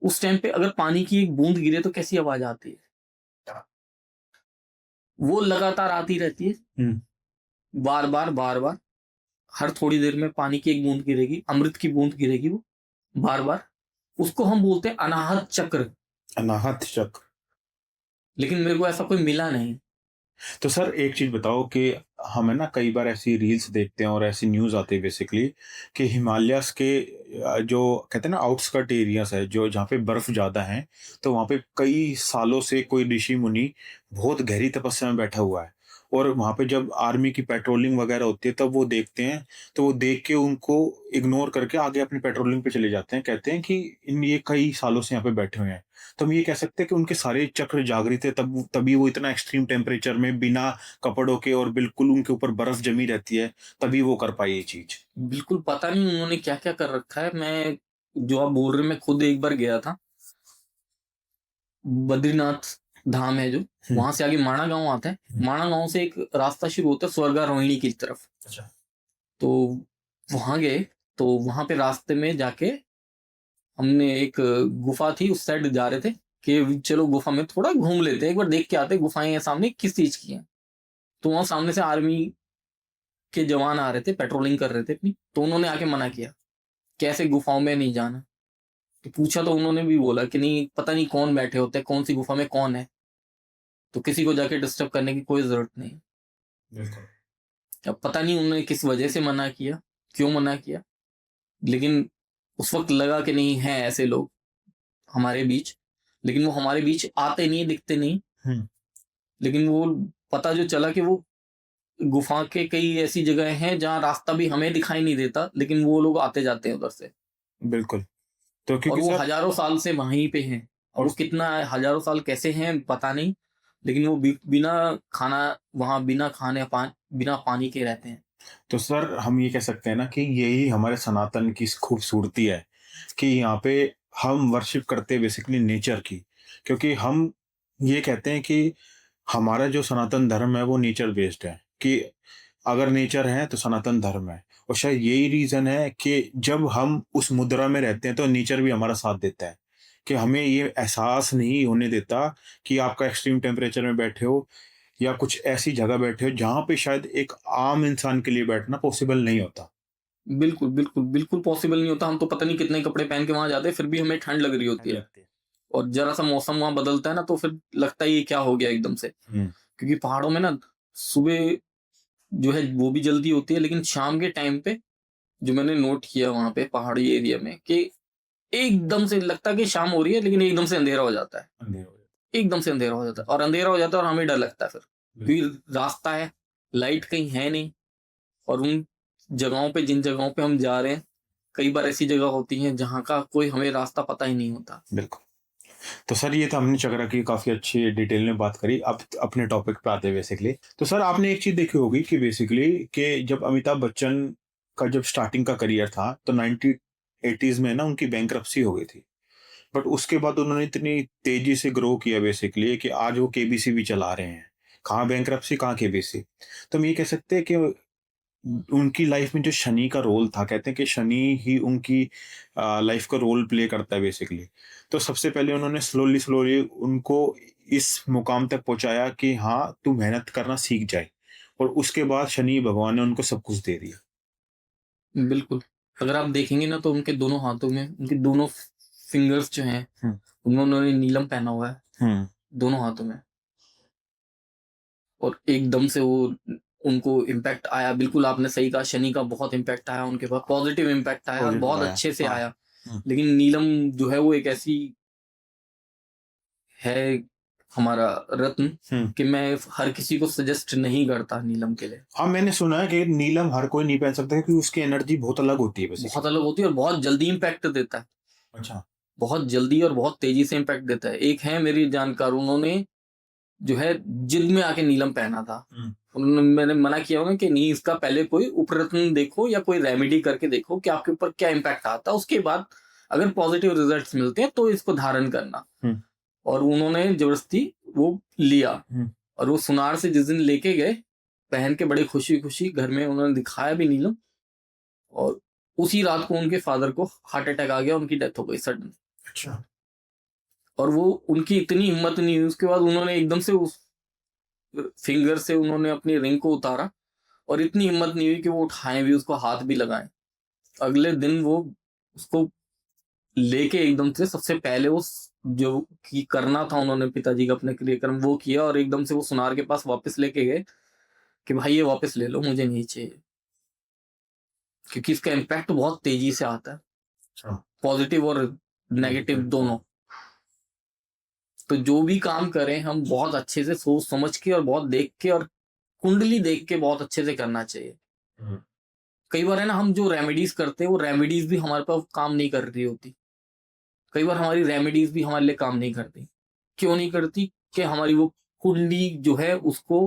उस टाइम पे अगर पानी की एक बूंद गिरे तो कैसी आवाज आती है, वो लगातार आती रहती है, बार बार बार बार। हर थोड़ी देर में पानी की एक बूंद गिरेगी, अमृत की बूंद गिरेगी, वो बार बार। उसको हम बोलते हैं अनाहत चक्र। अनाहत चक्र। लेकिन मेरे को ऐसा कोई मिला नहीं। तो सर एक चीज बताओ कि हमें ना कई बार ऐसी रील्स देखते हैं और ऐसी न्यूज आती है बेसिकली कि हिमालयस के जो कहते हैं ना आउटस्कर्ट एरियाज है जो जहाँ पे बर्फ ज्यादा है, तो वहाँ पे कई सालों से कोई ऋषि मुनि बहुत गहरी तपस्या में बैठा हुआ है। और वहाँ पे जब आर्मी की पेट्रोलिंग वगैरह होती है तब वो देखते हैं, तो वो देख के उनको इग्नोर करके आगे अपनी पेट्रोलिंग पे चले जाते हैं, कहते हैं कि इन ये कई सालों से यहाँ पे बैठे हुए हैं। तो हम ये कह सकते हैं कि उनके सारे चक्र जागृत है, तब तभी वो इतना एक्सट्रीम टेम्परेचर में बिना कपड़ों के और बिल्कुल उनके ऊपर बर्फ जमी रहती है, तभी वो कर पाई ये चीज। बिल्कुल पता नहीं उन्होंने क्या क्या कर रखा है। मैं जो आप बोल रहे हैं, मैं खुद एक बार गया था, बद्रीनाथ धाम है जो, वहां से आगे माणा गांव आता है, माणा गांव से एक रास्ता शुरू होता है स्वर्गारोहिणी की तरफ। अच्छा। तो वहां गए, तो वहां पे रास्ते में जाके हमने एक गुफा थी उस साइड जा रहे थे कि चलो गुफा में थोड़ा घूम लेते हैं, एक बार देख के आते हैं गुफाएं हैं सामने किस चीज की हैं। तो वहां सामने से आर्मी के जवान आ रहे थे, पेट्रोलिंग कर रहे थे अपनी, तो उन्होंने आके मना किया कैसे गुफाओं में नहीं जाना। तो पूछा तो उन्होंने भी बोला कि नहीं, पता नहीं कौन बैठे होते हैं, कौन सी गुफा में कौन है, तो किसी को जाके डिस्टर्ब करने की कोई जरूरत नहीं। बिल्कुल। अब पता नहीं उन्होंने किस वजह से मना किया, क्यों मना किया, लेकिन उस वक्त लगा कि नहीं है ऐसे लोग हमारे बीच, लेकिन वो हमारे बीच आते नहीं, दिखते नहीं। लेकिन वो पता जो चला कि वो गुफा के कई ऐसी जगह हैं जहाँ रास्ता भी हमें दिखाई नहीं देता, लेकिन वो लोग आते जाते हैं उधर से, बिल्कुल। तो और क्योंकि वो सर हजारों साल से वहीं पे हैं। और और वो कितना हजारों साल कैसे हैं पता नहीं, लेकिन वो बिना खाना, वहां बिना खाने बिना पानी के रहते हैं। तो सर हम ये कह सकते हैं ना कि यही हमारे सनातन की खूबसूरती है कि यहाँ पे हम वर्शिप करते हैं बेसिकली नेचर की। क्योंकि हम ये कहते हैं कि हमारा जो सनातन धर्म है वो नेचर बेस्ड है, कि अगर नेचर है तो सनातन धर्म है। और शायद यही रीजन है कि जब हम उस मुद्रा में रहते हैं तो नेचर भी हमारा साथ देता है, कि हमें ये एहसास नहीं होने देता कि आपका एक्सट्रीम टेम्परेचर में बैठे हो या कुछ ऐसी जगह बैठे हो जहाँ पे शायद एक आम इंसान के लिए बैठना पॉसिबल नहीं होता। बिल्कुल बिल्कुल बिल्कुल पॉसिबल नहीं होता। हम तो पता नहीं कितने कपड़े पहन के वहां जाते हैं, फिर भी हमें ठंड लग रही होती ठंड है। लगती है। और जरा सा मौसम वहां बदलता है ना, तो फिर लगता है ये क्या हो गया एकदम से। क्योंकि पहाड़ों में ना सुबह जो है वो भी जल्दी होती है, लेकिन शाम के टाइम पे जो मैंने नोट किया वहां पे पहाड़ी एरिया में, कि एकदम से लगता है कि शाम हो रही है, लेकिन एकदम से अंधेरा हो जाता है। अंधेरा हो एकदम से अंधेरा हो जाता है, और अंधेरा हो जाता है और हमें डर लगता है फिर, जाता है। क्योंकि रास्ता है, लाइट कहीं है नहीं। और उन जगहों पे, जिन जगहों पे हम जा रहे हैं, कई बार ऐसी जगह होती हैं जहाँ का कोई हमें रास्ता पता ही नहीं होता। बिल्कुल। तो सर ये तो हमने चक्रा की काफी अच्छी डिटेल में बात करी। अब अपने टॉपिक पे आते हैं बेसिकली। तो सर आपने एक चीज देखी होगी कि बेसिकली कि जब अमिताभ बच्चन का जब स्टार्टिंग का करियर था तो 1980s में ना उनकी बैंक्रप्सी हो गई थी। बट उसके बाद उन्होंने इतनी तेजी से ग्रो किया बेसिकली कि आज वो केबीसी भी चला रहे हैं। कहाँ बैंक्रप्सी कहाँ केबीसी। तो हम ये कह सकते हैं कि उनकी लाइफ में जो शनि का रोल था, कहते हैं कि शनि ही उनकी लाइफ का रोल प्ले करता है बेसिकली। तो सबसे पहले उन्होंने स्लोली स्लोली उनको इस मुकाम तक पहुंचाया कि हाँ तू मेहनत करना सीख जाए, और उसके बाद शनि भगवान ने उनको सब कुछ दे दिया। बिल्कुल। अगर आप देखेंगे ना तो उनके दोनों हाथों में, उनके दोनों फिंगर्स जो हैं, हम्म। उन्होंने नीलम पहना हुआ है दोनों हाथों में, और एकदम से वो उनको इम्पैक्ट आया। बिल्कुल आपने सही कहा, शनि का बहुत इम्पैक्ट आया उनके पास, पॉजिटिव इम्पैक्ट आया और पॉजिटिव बहुत आया। अच्छे से हाँ। आया। हम्म। लेकिन नीलम जो है वो एक ऐसी है हमारा रत्न हम्म। कि मैं हर किसी को सजेस्ट नहीं करता नीलम के लिए। हाँ, मैंने सुना है कि नीलम हर कोई नहीं पहन सकता क्योंकि उसकी एनर्जी बहुत अलग होती है बहुत बेसिकली। अलग होती है और बहुत जल्दी इम्पैक्ट देता है, अच्छा। बहुत जल्दी और बहुत तेजी से इम्पैक्ट देता है। एक है मेरी जानकार, उन्होंने जो है जिद में आके नीलम पहना था। उन्होंने, मैंने मना किया होगा कि नहीं, इसका पहले कोई उपरत्न देखो या कोई रेमेडी करके देखो कि आपके ऊपर क्या इम्पैक्ट आता है, उसके बाद अगर पॉजिटिव रिजल्ट्स मिलते हैं तो इसको धारण करना। और उन्होंने जबरदस्ती वो लिया, और वो सुनार से जिस दिन लेके गए, पहन के बड़े खुशी खुशी घर में उन्होंने दिखाया भी नीलम, और उसी रात को उनके फादर को हार्ट अटैक आ गया, उनकी डेथ हो गई सडन। अच्छा। और वो उनकी इतनी हिम्मत नहीं हुई, उसके बाद उन्होंने एकदम से उस फिंगर से उन्होंने अपनी रिंग को उतारा, और इतनी हिम्मत नहीं हुई कि वो उठाएं भी, उसको हाथ भी लगाएं। अगले दिन वो उसको लेके एकदम से सबसे पहले उस जो की करना था उन्होंने पिताजी का अपने क्रियाक्रम वो किया, और एकदम से वो सुनार के पास वापस लेके गए कि भाई ये वापस ले लो, मुझे नहीं चाहिए, क्योंकि इसका इम्पैक्ट बहुत तेजी से आता है, अच्छा। पॉजिटिव और नेगेटिव दोनों। तो जो भी काम करें हम बहुत अच्छे से सोच समझ के और बहुत देख के और कुंडली देख के बहुत अच्छे से करना चाहिए। कई बार है ना, हम जो रेमेडीज करते हैं वो रेमेडीज भी हमारे पास काम नहीं कर रही होती। कई बार हमारी रेमेडीज भी हमारे लिए काम नहीं करती। क्यों नहीं करती? कि हमारी वो कुंडली जो है उसको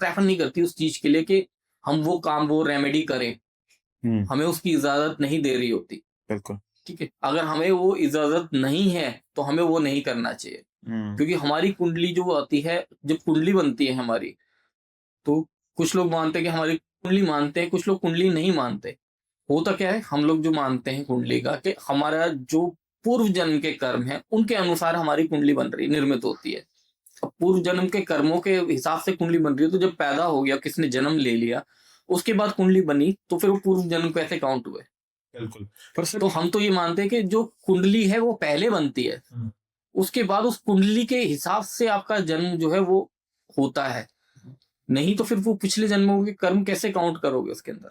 प्रेफर नहीं करती उस चीज के लिए कि हम वो काम, वो रेमेडी करें। हमें उसकी इजाजत नहीं दे रही होती। बिल्कुल। ठीक है, अगर हमें वो इजाजत नहीं है तो हमें वो नहीं करना चाहिए। क्योंकि हमारी कुंडली जो आती है, जब कुंडली बनती है हमारी, तो कुछ लोग मानते हैं कि हमारी कुंडली मानते हैं, कुछ लोग कुंडली नहीं मानते। होता क्या है, हम लोग जो मानते हैं कुंडली का कि हमारा जो पूर्व जन्म के कर्म है उनके अनुसार हमारी कुंडली बन रही, निर्मित होती है। अब पूर्व जन्म के कर्मों के हिसाब से कुंडली बन रही है, तो जब पैदा हो गया, किसने जन्म ले लिया, उसके बाद कुंडली बनी, तो फिर वो पूर्व जन्म कैसे काउंट हुए? बिल्कुल। पर सर, तो हम तो ये मानते हैं कि जो कुंडली है वो पहले बनती है, उसके बाद उस कुंडली के हिसाब से आपका जन्म जो है वो होता है। नहीं तो फिर वो पिछले जन्मों के कर्म कैसे काउंट करोगे उसके अंदर?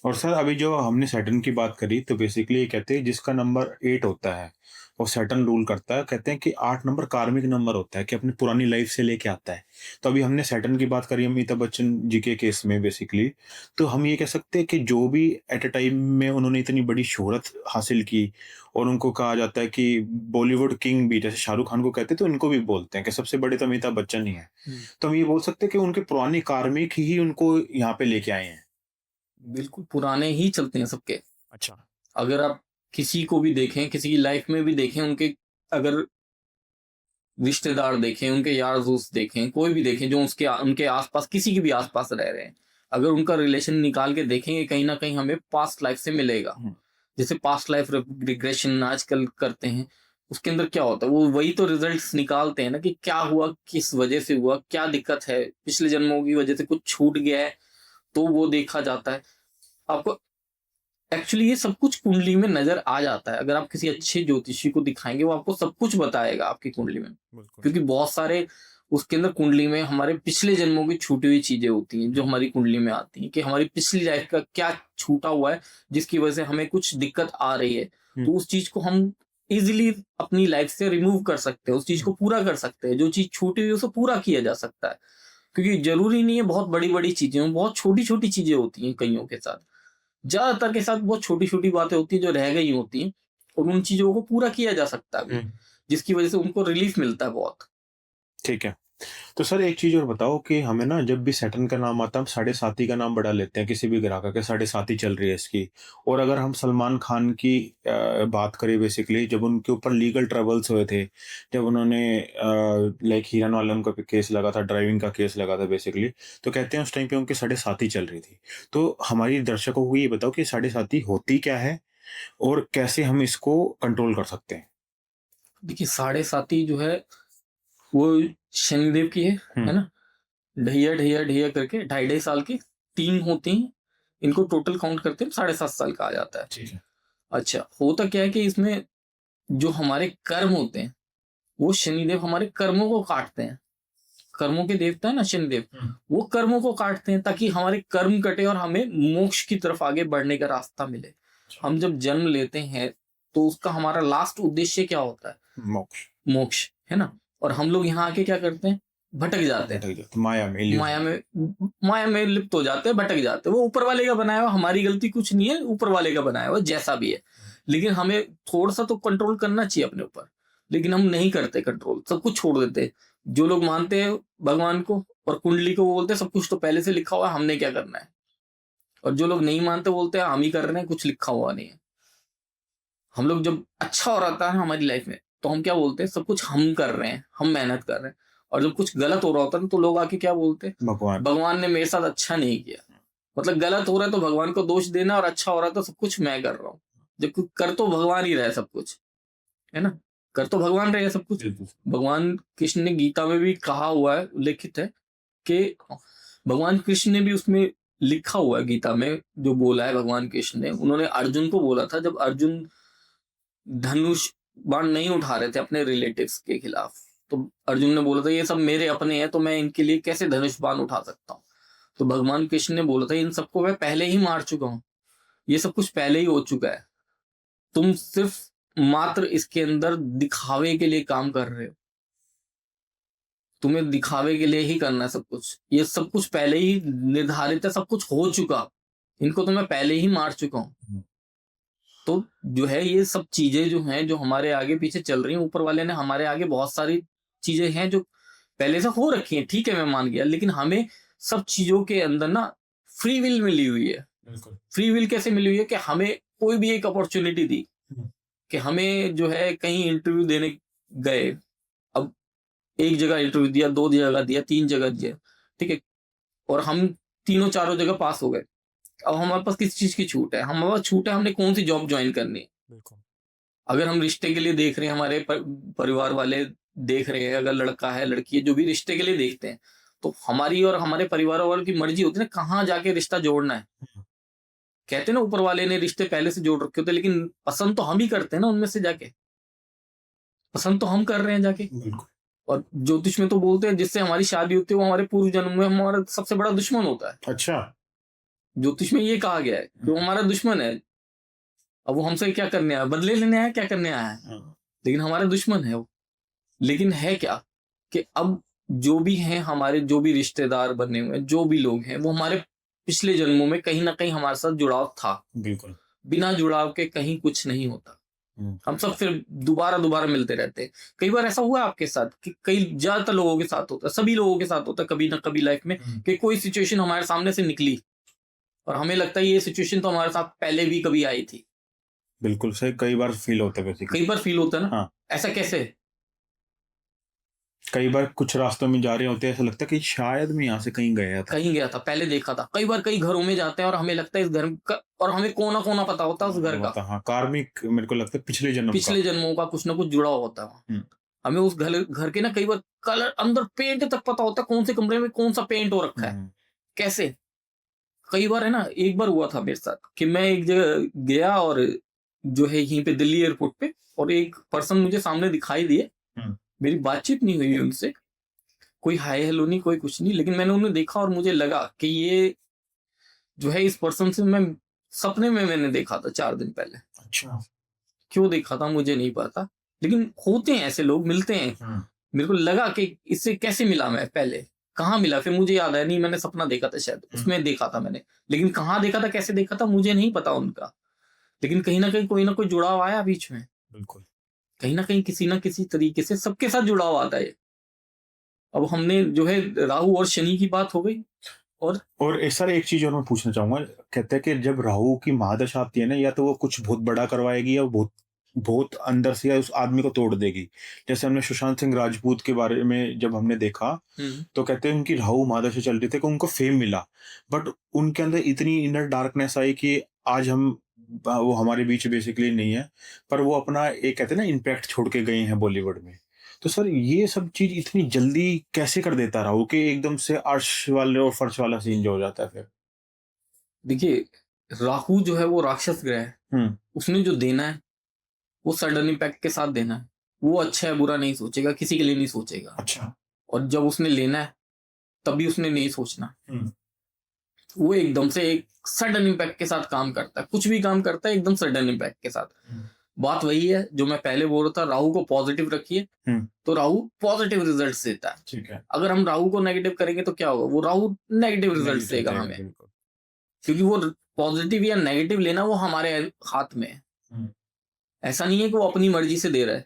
और सर अभी जो हमने सैटर्न की बात करी तो बेसिकली ये कहते हैं जिसका नंबर 8 होता है वो सैटर्न रूल करता है। कहते हैं कि 8 नंबर कार्मिक नंबर होता है कि अपनी पुरानी लाइफ से लेके आता है। तो अभी हमने सैटर्न की बात करी अमिताभ बच्चन जी के केस में बेसिकली, तो हम ये कह सकते हैं कि जो भी एट अ टाइम में उन्होंने इतनी बड़ी शोहरत हासिल की और उनको कहा जाता है कि बॉलीवुड किंग भी, जैसे शाहरुख खान को कहते हैं तो इनको भी बोलते हैं कि सबसे बड़े तो अमिताभ बच्चन ही है। तो हम ये बोल सकते हैं कि उनके पुराने कार्मिक ही उनको यहाँ पे लेके आए हैं। बिल्कुल पुराने ही चलते हैं सबके। अच्छा। अगर आप किसी को भी देखें, किसी की लाइफ में भी देखें, उनके अगर रिश्तेदार देखें, उनके यार दोस्त देखें, कोई भी देखें जो उसके उनके आसपास, किसी के भी आसपास रह रहे हैं, अगर उनका रिलेशन निकाल के देखेंगे, कहीं ना कहीं हमें पास्ट लाइफ से मिलेगा। जैसे पास्ट लाइफ रिग्रेशन आजकल करते हैं, उसके अंदर क्या होता है, वो वही तो रिजल्ट्स निकालते हैं ना कि क्या हुआ, किस वजह से हुआ, क्या दिक्कत है, पिछले जन्मों की वजह से कुछ छूट गया है, तो वो देखा जाता है। आपको एक्चुअली ये सब कुछ कुंडली में नजर आ जाता है। अगर आप किसी अच्छे ज्योतिषी को दिखाएंगे, वो आपको सब कुछ बताएगा आपकी कुंडली में। बिल्कुल। क्योंकि बहुत सारे उसके अंदर कुंडली में हमारे पिछले जन्मों की छूटी हुई चीजें होती हैं जो हमारी कुंडली में आती हैं, कि हमारी पिछली लाइफ का क्या छूटा हुआ है जिसकी वजह से हमें कुछ दिक्कत आ रही है। तो उस चीज को हम इजिली अपनी लाइफ से रिमूव कर सकते हैं, उस चीज को पूरा कर सकते हैं। जो चीज छूटी हुई है उसे पूरा किया जा सकता है। क्योंकि जरूरी नहीं है बहुत बड़ी बड़ी चीजें, बहुत छोटी छोटी चीजें होती हैं कईयों के साथ। ज्यादातर के साथ बहुत छोटी छोटी बातें होती हैं जो रह गई होती हैं, और उन चीजों को पूरा किया जा सकता है, जिसकी वजह से उनको रिलीफ मिलता है बहुत। ठीक है। तो सर एक चीज़ और बताओ कि हमें ना जब भी सैटर्न का नाम आता है हम साढ़े साती का नाम बढ़ा लेते हैं किसी भी ग्रह का, कि साढ़े साती चल रही है इसकी। और अगर हम सलमान खान की बात करें बेसिकली, जब उनके ऊपर लीगल ट्रबल्स हुए थे, जब उन्होंने लाइक हीरन वाले उनका केस लगा था, ड्राइविंग का केस लगा था बेसिकली, तो कहते हैं उस टाइम पे उनकी साढ़े साती चल रही थी। तो हमारी दर्शकों को ये बताओ कि साढ़े साती होती क्या है और कैसे हम इसको कंट्रोल कर सकते हैं? देखिए, साढ़े साती जो है वो शनिदेव की है ना। ढैया ढैया ढैया करके 2.5 साल की 3 होती हैं, इनको टोटल काउंट करते हैं 7.5 साल का आ जाता है। ठीक है। अच्छा, होता क्या है कि इसमें जो हमारे कर्म होते हैं, वो शनिदेव हमारे कर्मों को काटते हैं। कर्मों के देवता है ना शनिदेव, वो कर्मों को काटते हैं ताकि हमारे कर्म कटे और हमें मोक्ष की तरफ आगे बढ़ने का रास्ता मिले। हम जब जन्म लेते हैं तो उसका हमारा लास्ट उद्देश्य क्या होता है? मोक्ष। मोक्ष, है ना। और हम लोग यहाँ आके क्या करते हैं? भटक जाते हैं, भटक जाते, माया में, illusion। माया में लिप्त हो जाते हैं, भटक जाते हैं। वो ऊपर वाले का बनाया हुआ, हमारी गलती कुछ नहीं है, ऊपर वाले का बनाया हुआ जैसा भी है। लेकिन हमें थोड़ा सा तो कंट्रोल करना चाहिए अपने ऊपर, लेकिन हम नहीं करते कंट्रोल, सब कुछ छोड़ देते हैं। जो लोग मानते हैं भगवान को और कुंडली को, वो बोलते हैं सब कुछ तो पहले से लिखा हुआ है, हमने क्या करना है। और जो लोग नहीं मानते बोलते हैं हम ही कर रहे हैं, कुछ लिखा हुआ नहीं है। हम लोग जब अच्छा हो रहा है हमारी लाइफ में तो हम क्या बोलते हैं? सब कुछ हम कर रहे हैं, हम मेहनत कर रहे हैं। और जब कुछ गलत हो रहा होता है ना तो लोग आके क्या बोलते हैं? भगवान ने मेरे साथ अच्छा नहीं किया। मतलब गलत हो रहा है तो भगवान को दोष देना, और अच्छा हो रहा है तो सब कुछ मैं कर रहा हूँ। जब कर तो भगवान ही रहे सब कुछ, है ना। कर तो भगवान रहे सब कुछ। भगवान कृष्ण ने गीता में भी कहा हुआ है, उल्लेखित है कि भगवान कृष्ण ने भी उसमें लिखा हुआ है गीता में, जो बोला है भगवान कृष्ण ने, उन्होंने अर्जुन को बोला था जब अर्जुन धनुष बाण नहीं उठा रहे थे अपने रिलेटिव्स के खिलाफ, तो अर्जुन ने बोला था ये सब मेरे अपने हैं तो मैं इनके लिए कैसे धनुष बाण उठा सकता हूँ। तो भगवान कृष्ण ने बोला था इन सबको मैं पहले ही मार चुका हूँ, ये सब कुछ पहले ही हो चुका है, तुम सिर्फ मात्र इसके अंदर दिखावे के लिए काम कर रहे हो, तुम्हें दिखावे के लिए ही करना है सब कुछ, ये सब कुछ पहले ही निर्धारित है, सब कुछ हो चुका, इनको तो मैं पहले ही मार चुका हूँ। तो जो है ये सब चीजें जो हैं, जो हमारे आगे पीछे चल रही हैं, ऊपर वाले ने हमारे आगे बहुत सारी चीजें हैं जो पहले से हो रखी हैं, ठीक है मैं मान गया, लेकिन हमें सब चीजों के अंदर ना फ्री विल मिली हुई है। फ्री विल कैसे मिली हुई है? कि हमें कोई भी एक अपॉर्चुनिटी दी कि हमें जो है कहीं इंटरव्यू देने गए, अब एक जगह इंटरव्यू दिया, 2 जगह दिया, 3 जगह दिया, ठीक है, और हम तीनों चारों जगह पास हो गए। अब हमारे पास किस चीज की छूट है? हमारे पास छूट है हमने कौन सी जॉब ज्वाइन करनी है। अगर हम रिश्ते के लिए देख रहे हैं, हमारे परिवार वाले देख रहे हैं, अगर लड़का है लड़की है, जो भी रिश्ते के लिए देखते हैं, तो हमारी और हमारे परिवार वालों की मर्जी होती है ना कहाँ जाके रिश्ता जोड़ना है। कहते हैं ना ऊपर वाले ने रिश्ते पहले से जोड़ रखे होते, लेकिन पसंद तो हम ही करते हैं ना, उनमें से जाके पसंद तो हम कर रहे हैं जाके। और ज्योतिष में तो बोलते हैं जिससे हमारी शादी होती है वो हमारे पूर्व जन्म में हमारा सबसे बड़ा दुश्मन होता है। अच्छा, ज्योतिष में ये कहा गया है कि वो हमारा दुश्मन है। अब वो हमसे क्या करने आया? बदले लेने आया, क्या करने आया है, लेकिन हमारा दुश्मन है वो। लेकिन है क्या कि अब जो भी हैं हमारे, जो भी रिश्तेदार बने हुए, जो भी लोग हैं, वो हमारे पिछले जन्मों में कहीं ना कहीं हमारे साथ जुड़ाव था। बिल्कुल। बिना जुड़ाव के कहीं कुछ नहीं होता। हम सब फिर दोबारा दोबारा मिलते रहते हैं। कई बार ऐसा हुआ आपके साथ कि कई ज्यादातर लोगों के साथ होता है, सभी लोगों के साथ होता है कभी ना कभी लाइफ में, कि कोई सिचुएशन हमारे सामने से निकली और हमें लगता है ये सिचुएशन तो हमारे साथ पहले भी कभी आई थी। बिल्कुल सही, कई बार फील होता है, कई बार फील होता है ना। हाँ। ऐसा कैसे? कई बार कुछ रास्तों में जा रहे होते हैं, ऐसा लगता है कि शायद मैं यहाँ से कहीं गया था, पहले देखा था। कई बार कई घरों में जाते हैं और हमें लगता है इस घर का, और हमें कोना कोना पता होता है उस घर का। हाँ, कार्मिक, मेरे को लगता है पिछले जन्मों का कुछ ना कुछ जुड़ा होता है। हमें उस घर के ना कई बार कलर, अंदर पेंट तक पता होता है, कौन से कमरे में कौन सा पेंट हो रखा है, कैसे। कई बार है ना, एक बार हुआ था मेरे साथ कि मैं एक जगह गया और जो है यहीं पे दिल्ली एयरपोर्ट पे, और एक पर्सन मुझे सामने दिखाई दिए। मेरी बातचीत नहीं हुई उनसे, कोई हाय हेलो नहीं, कोई कुछ नहीं, लेकिन मैंने उन्हें देखा और मुझे लगा कि ये जो है इस पर्सन से मैं सपने में मैंने देखा था 4 दिन पहले। अच्छा, क्यों देखा था मुझे नहीं पता, लेकिन होते हैं ऐसे लोग, मिलते हैं। मेरे को लगा कि इससे कैसे मिला मैं, पहले कहाँ मिला, फिर मुझे याद आया नहीं मैंने सपना देखा था शायद, उसमें देखा था मैंने, लेकिन कहाँ देखा था, कैसे देखा था, मुझे नहीं पता उनका। लेकिन कहीं ना कहीं कोई ना कोई जुड़ाव आया बीच में। बिल्कुल, कहीं ना कहीं किसी ना किसी तरीके से सबके साथ जुड़ाव आता है। अब हमने जो है राहु और शनि की बात हो गई, और सर एक चीज और मैं पूछना चाहूंगा, कहते हैं कि जब राहु की महादशा आती है ना, या तो वो कुछ बहुत बड़ा करवाएगी या बहुत बहुत अंदर से या उस आदमी को तोड़ देगी। जैसे हमने सुशांत सिंह राजपूत के बारे में जब हमने देखा, तो कहते हैं उनकी राहु महादशा चल रही थी कि उनको फेम मिला, बट उनके अंदर इतनी इनर डार्कनेस आई कि आज वो हमारे बीच बेसिकली नहीं है, पर वो अपना एक कहते हैं ना इम्पैक्ट छोड़ के गए हैं बॉलीवुड में। तो सर ये सब चीज इतनी जल्दी कैसे कर देता राहु कि एकदम से अर्श वाले और फर्श वाला सीन जो हो जाता है फिर? देखिए, राहु जो है वो राक्षस ग्रह है। हम्म। उसने जो देना है वो सडन इम्पैक्ट के साथ देना है। वो अच्छा है बुरा नहीं सोचेगा, किसी के लिए नहीं सोचेगा। अच्छा। और जब उसने लेना है तभी उसने नहीं सोचना। हम्म। वो एकदम से एक सडन इम्पैक्ट के साथ काम करता है। कुछ भी काम करता है एकदम सडन इम्पैक्ट के साथ। बात वही है जो मैं पहले बोल रहा था, राहु को पॉजिटिव रखिए हम्म। तो राहु पॉजिटिव रिजल्ट्स देता है। ठीक है। अगर हम राहु को नेगेटिव करेंगे तो क्या होगा, वो राहु नेगेटिव रिजल्ट्स Negative देगा जाएगा, हमें। बिल्कुल। क्योंकि वो पॉजिटिव या नेगेटिव लेना वो हमारे हाथ में है। हम्म। ऐसा नहीं है कि वो अपनी मर्जी से दे रहा है,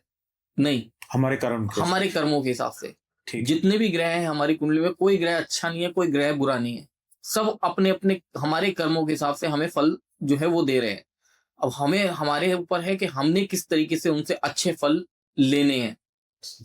नहीं, हमारे कर्म के हमारे हिसाब से। कर्मों के हिसाब से। ठीक है। जितने भी ग्रह हैं हमारी कुंडली में, कोई ग्रह अच्छा नहीं है, कोई ग्रह बुरा नहीं है। सब अपने अपने हमारे कर्मों के हिसाब से हमें फल जो है वो दे रहे हैं। अब हमें हमारे ऊपर है कि हमने किस तरीके से उनसे अच्छे फल लेने हैं।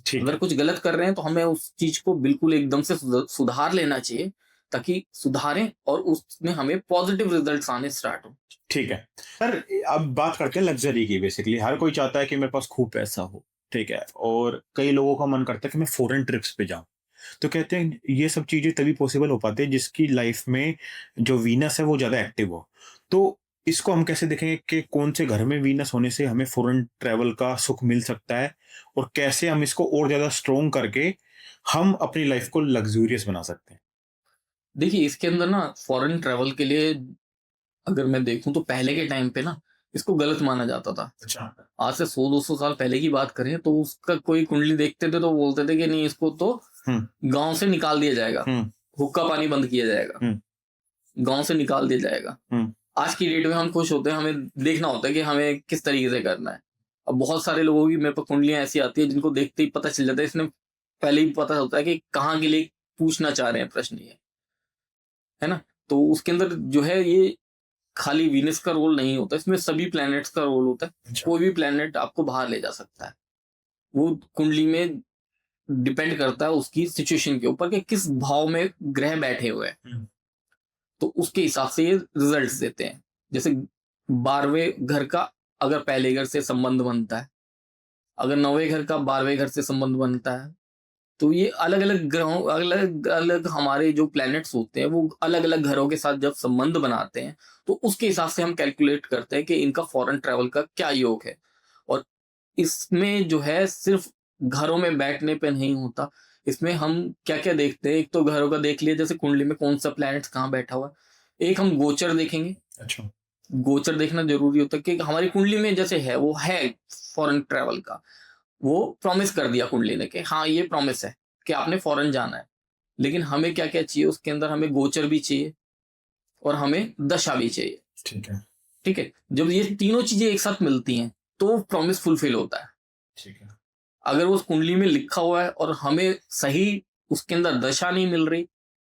ठीक अगर है। कुछ गलत कर रहे हैं तो हमें उस चीज को बिल्कुल एकदम से सुधार लेना चाहिए, ताकि सुधारें और उसमें हमें पॉजिटिव रिजल्ट्स आने स्टार्ट हो। ठीक है सर, अब बात करते हैं लग्जरी की। बेसिकली हर कोई चाहता है कि मेरे पास खूब पैसा हो, ठीक है, और कई लोगों का मन करता है कि मैं फॉरेन ट्रिप्स पे जाऊं। तो कहते हैं ये सब चीजें तभी पॉसिबल हो पाते हैं जिसकी लाइफ में जो वीनस है वो ज्यादा एक्टिव हो। तो इसको हम कैसे देखेंगे कि कौन से घर में वीनस होने से हमें फॉरेन ट्रैवल का सुख मिल सकता है, और कैसे हम इसको और ज्यादा स्ट्रोंग करके हम अपनी लाइफ को लग्जूरियस बना सकते हैं। देखिए, इसके अंदर ना फॉरेन ट्रैवल के लिए अगर मैं देखूं तो पहले के टाइम पे ना इसको गलत माना जाता था। अच्छा। आज से 100-200 साल पहले की बात करें तो उसका कोई कुंडली देखते थे तो बोलते थे कि नहीं, इसको तो हम्म। गांव से निकाल दिया जाएगा, हम्म। हुक्का पानी बंद किया जाएगा, हम्म। गांव से निकाल दिया जाएगा। हम्म। आज की डेट में हम खुश होते हैं, हमें देखना होता है कि हमें किस तरीके से करना है। अब बहुत सारे लोगों की मेरे पास कुंडलियां ऐसी आती है जिनको देखते ही पता चल जाता है, इसने पहले ही पता होता है कि कहाँ के लिए पूछना चाह रहे हैं प्रश्न ये, है ना। तो उसके अंदर जो है ये खाली वीनस का रोल नहीं होता, इसमें सभी प्लैनेट्स का रोल होता है। अच्छा। कोई भी प्लैनेट आपको बाहर ले जा सकता है। वो कुंडली में डिपेंड करता है उसकी सिचुएशन के ऊपर कि किस भाव में ग्रह बैठे हुए हैं। हम्म। तो उसके हिसाब से ये रिजल्ट्स देते हैं। जैसे 12वें घर का अगर पहले घर से संबंध बनता है, अगर 9वें घर का 12वें घर से संबंध बनता है, तो ये अलग अलग ग्रहों, अलग अलग हमारे जो प्लैनेट्स होते हैं वो अलग अलग घरों के साथ जब संबंध बनाते हैं तो उसके हिसाब से हम कैलकुलेट करते हैं कि इनका फॉरेन ट्रैवल का क्या योग है। और इसमें जो है सिर्फ घरों में बैठने पे नहीं होता, इसमें हम क्या क्या देखते हैं। एक तो घरों का देख लिया, जैसे कुंडली में कौन सा प्लैनेट कहाँ बैठा हुआ है। एक हम गोचर देखेंगे। अच्छा। गोचर देखना जरूरी होता है कि हमारी कुंडली में जैसे है वो है फॉरेन ट्रैवल का, वो प्रॉमिस कर दिया कुंडली ने कि हाँ ये प्रॉमिस है कि आपने फॉरेन जाना है। लेकिन हमें क्या क्या चाहिए उसके अंदर, हमें गोचर भी चाहिए और हमें दशा भी चाहिए। ठीक है। ठीक है, जब ये तीनों चीजें एक साथ मिलती हैं तो प्रॉमिस फुलफिल होता है। ठीक है। अगर वो उस कुंडली में लिखा हुआ है और हमें सही उसके अंदर दशा नहीं मिल रही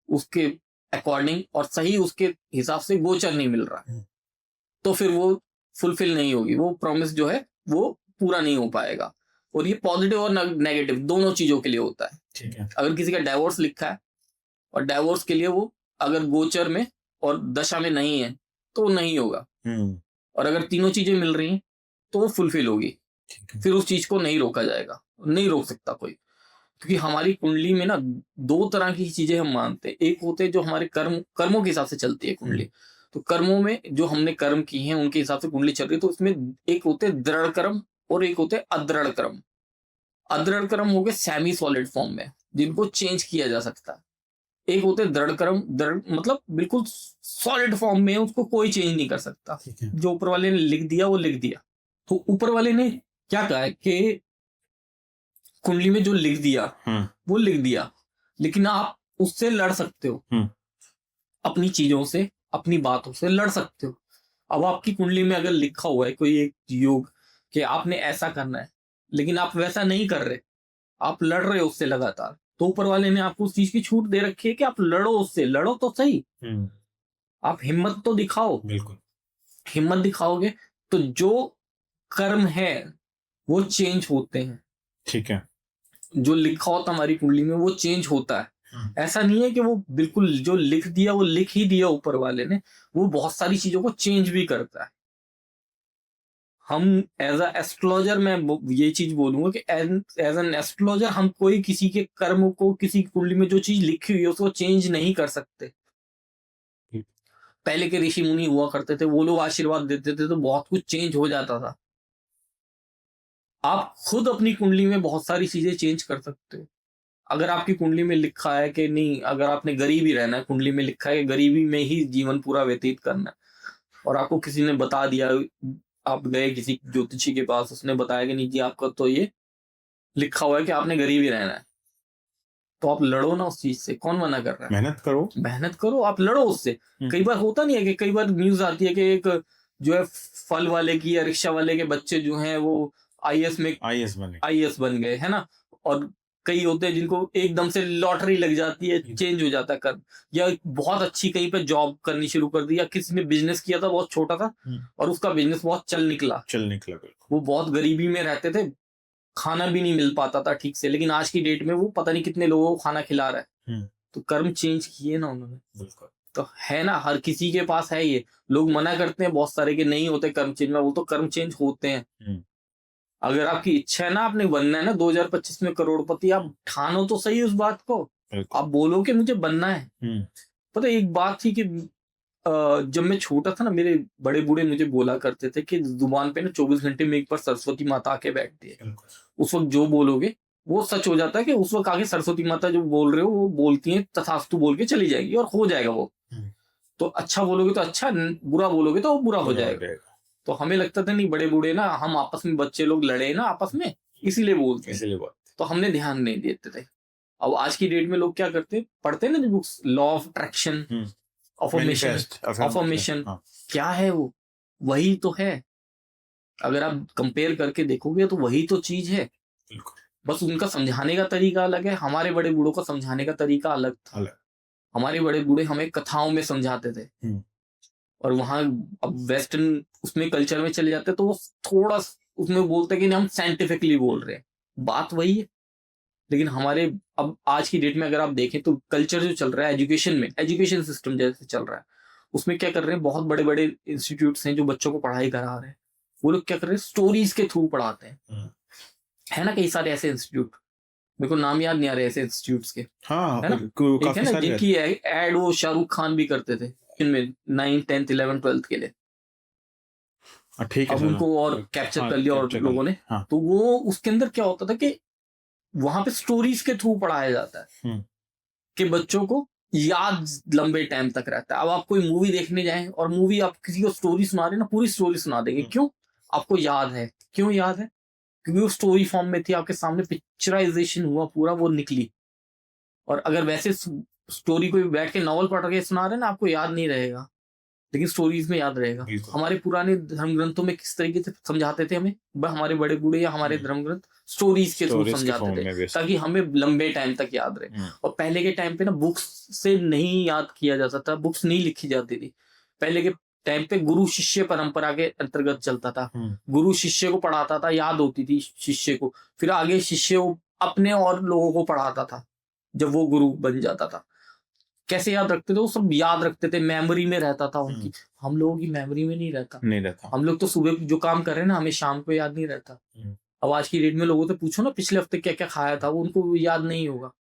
उसके अकॉर्डिंग, और सही उसके हिसाब से गोचर नहीं मिल रहा, तो फिर वो फुलफिल नहीं होगी, वो प्रॉमिस जो है वो पूरा नहीं हो पाएगा। और ये पॉजिटिव और नेगेटिव दोनों चीजों के लिए होता है। ठीक है। अगर किसी का डाइवोर्स लिखा है और डाइवोर्स के लिए वो अगर गोचर में और दशा में नहीं है तो वो नहीं होगा। हम्म। और अगर तीनों चीजें मिल रही हैं तो वो फुलफिल होगी। ठीक है। फिर उस चीज को नहीं रोका जाएगा, नहीं रोक सकता कोई। क्योंकि हमारी कुंडली में ना दो तरह की चीजें हम मानते हैं। एक होते हैं जो हमारे कर्मों के हिसाब से चलती है कुंडली। तो कर्मों में जो हमने कर्म किए हैं उनके हिसाब से कुंडली चल रही है। तो उसमें एक होते हैं दृढ़ कर्म और एक होते हैं अदृढ़ कर्म। अदृढ़ कर्म हो गए सेमी सॉलिड फॉर्म में, जिनको चेंज किया जा सकता है। एक होते हैं दृढ़ कर्म, दृढ़ मतलब बिल्कुल सॉलिड फॉर्म में है, उसको कोई चेंज नहीं कर सकता। ठीक है। जो ऊपर वाले ने लिख दिया वो लिख दिया। तो ऊपर वाले ने क्या कहा है कि कुंडली में जो लिख दिया वो लिख दिया, लेकिन आप उससे लड़ सकते हो। अपनी चीजों से, अपनी बातों से लड़ सकते हो। अब आपकी कुंडली में अगर लिखा हुआ है कोई एक योग कि आपने ऐसा करना है, लेकिन आप वैसा नहीं कर रहे, आप लड़ रहे हो उससे लगातार, तो ऊपर वाले ने आपको उस चीज की छूट दे रखी है कि आप लड़ो उससे, लड़ो तो सही, आप हिम्मत तो दिखाओ। बिल्कुल। हिम्मत दिखाओगे तो जो कर्म है वो चेंज होते हैं। ठीक है। जो लिखा होता हमारी कुंडली में वो चेंज होता है। ऐसा नहीं है कि वो बिल्कुल जो लिख दिया वो लिख ही दिया ऊपर वाले ने, वो बहुत सारी चीजों को चेंज भी करता है। हम एज अ एस्ट्रोलॉजर मैं ये चीज बोलूंगा कि एज एन एस्ट्रोलॉजर हम कोई किसी के कर्म को, किसी कुंडली में जो चीज लिखी हुई है उसको चेंज नहीं कर सकते। पहले के ऋषि मुनि हुआ करते थे, वो लोग आशीर्वाद देते थे तो बहुत कुछ चेंज हो जाता था। आप खुद अपनी कुंडली में बहुत सारी चीजें चेंज कर सकते हो। अगर आपकी कुंडली में लिखा है कि नहीं, अगर आपने गरीब ही रहना है, कुंडली में लिखा है कि गरीबी में ही जीवन पूरा व्यतीत करना है, और आपको किसी ने बता दिया, आप गए किसी ज्योतिषी के पास, उसने बताया कि नहीं जी आपका तो ये लिखा हुआ है कि आपने गरीब ही रहना है, तो आप लड़ो ना उस चीज से। कौन मना कर रहा है? मेहनत करो, मेहनत करो, आप लड़ो उससे। कई बार होता नहीं है कि कई बार न्यूज आती है कि एक जो है फल वाले की या रिक्शा वाले के बच्चे जो हैं वो आईएएस बन गए, है ना। और कई होते हैं जिनको एकदम से लॉटरी लग जाती है, चेंज हो जाता है कर, या बहुत अच्छी कहीं पे जॉब करनी शुरू कर दी, या किसी ने बिजनेस किया था बहुत छोटा था और उसका बिजनेस बहुत चल निकला। बिल्कुल। वो बहुत गरीबी में रहते थे, खाना भी नहीं मिल पाता था ठीक से, लेकिन आज की डेट में वो पता नहीं कितने लोगों को खाना खिला रहा है। तो कर्म चेंज किए ना उन्होंने, बिल्कुल। तो है ना, हर किसी के पास है ये। लोग मना करते हैं बहुत सारे कि नहीं होते कर्म चेंज में, वो तो कर्म चेंज होते हैं। अगर आपकी इच्छा है ना, आपने बनना है ना 2025 में करोड़पति, आप ठानो तो सही उस बात को, आप बोलो कि मुझे बनना है। पता एक बात थी कि जब मैं छोटा था ना, मेरे बड़े बूढ़े मुझे बोला करते थे कि जुबान पे ना 24 घंटे में एक बार सरस्वती माता आके बैठती है, उस वक्त जो बोलोगे वो सच हो जाता है, कि उस वक्त आगे सरस्वती माता जो बोल रहे हो वो बोलती है, तथास्तु बोल के चली जाएगी और हो जाएगा वो। तो अच्छा बोलोगे तो अच्छा, बुरा बोलोगे तो वो बुरा हो जाएगा। तो हमें लगता था नहीं, बड़े बूढ़े ना, हम आपस में बच्चे लोग लड़े ना आपस में, इसीलिए बोलते हैं, तो हमने ध्यान नहीं देते थे। अब आज की डेट में लोग क्या करते हैं, पढ़ते हैं ना books, law of attraction, affirmation, क्या है वो? वही तो है। अगर आप कंपेयर करके देखोगे तो वही तो चीज है, बस उनका समझाने का तरीका अलग है। हमारे बड़े बूढ़ों का समझाने का तरीका अलग था। हमारे बड़े बूढ़े हमें कथाओं में समझाते थे, और वहां अब वेस्टर्न उसमें कल्चर में चले जाते तो वो थोड़ा उसमें बोलते कि नहीं हम साइंटिफिकली बोल रहे हैं, बात वही है। लेकिन हमारे अब आज की डेट में अगर आप देखें तो कल्चर जो चल रहा है एजुकेशन में, एजुकेशन सिस्टम जैसे चल रहा है, उसमें क्या कर रहे हैं, बहुत बड़े बड़े इंस्टीट्यूट्स हैं जो बच्चों को पढ़ाई करा रहे हैं, वो लोग क्या कर रहे हैं, स्टोरीज के थ्रू पढ़ाते हैं। है ना कई सारे ऐसे इंस्टीट्यूट, मेरे को नाम याद नहीं आ रहे ऐसे इंस्टीट्यूट्स के, है ना, एक है ना जिनकी एड वो शाहरुख खान भी करते थे इनमें 9th 10th 11th 12th के लिए। ठीक है, अब उनको और कैप्चर कर लिया और लोगों ने, तो वो उसके अंदर क्या होता था कि वहां पे स्टोरीज के थ्रू पढ़ाया जाता है कि बच्चों को याद लंबे टाइम तक रहता है। अब आप कोई मूवी देखने जाएं और मूवी आप किसी को स्टोरी सुना रहे ना, पूरी स्टोरी सुना देंगे, क्यों? आपको याद है। क्यों याद है? क्योंकि वो स्टोरी फॉर्म में थी, आपके सामने पिक्चराइजेशन हुआ पूरा, वो निकली। और अगर वैसे स्टोरी कोई बैठ के नॉवल पढ़ के सुना रहे ना, आपको याद नहीं रहेगा, लेकिन स्टोरीज में याद रहेगा। हमारे पुराने धर्म ग्रंथों में किस तरीके से समझाते थे हमें, हमारे बड़े बूढ़े या हमारे धर्म ग्रंथ स्टोरीज के थ्रू समझाते थे, ताकि हमें लंबे टाइम तक याद रहे। और पहले के टाइम पे ना बुक्स से नहीं याद किया जाता था, बुक्स नहीं लिखी जाती थी। पहले के टाइम पे गुरु शिष्य परंपरा के अंतर्गत चलता था। गुरु शिष्य को पढ़ाता था, याद होती थी शिष्य को, फिर आगे शिष्य अपने और लोगों को पढ़ाता था। जब वो गुरु बन जाता था, कैसे याद रखते थे? वो सब याद रखते थे, मेमोरी में रहता था उनकी। हम लोगों की मेमोरी में नहीं रहता। हम लोग तो सुबह जो काम कर रहे हैं ना, हमें शाम को याद नहीं रहता। अब आज की डेट में लोगों से पूछो ना पिछले हफ्ते क्या क्या खाया था, वो उनको याद नहीं होगा।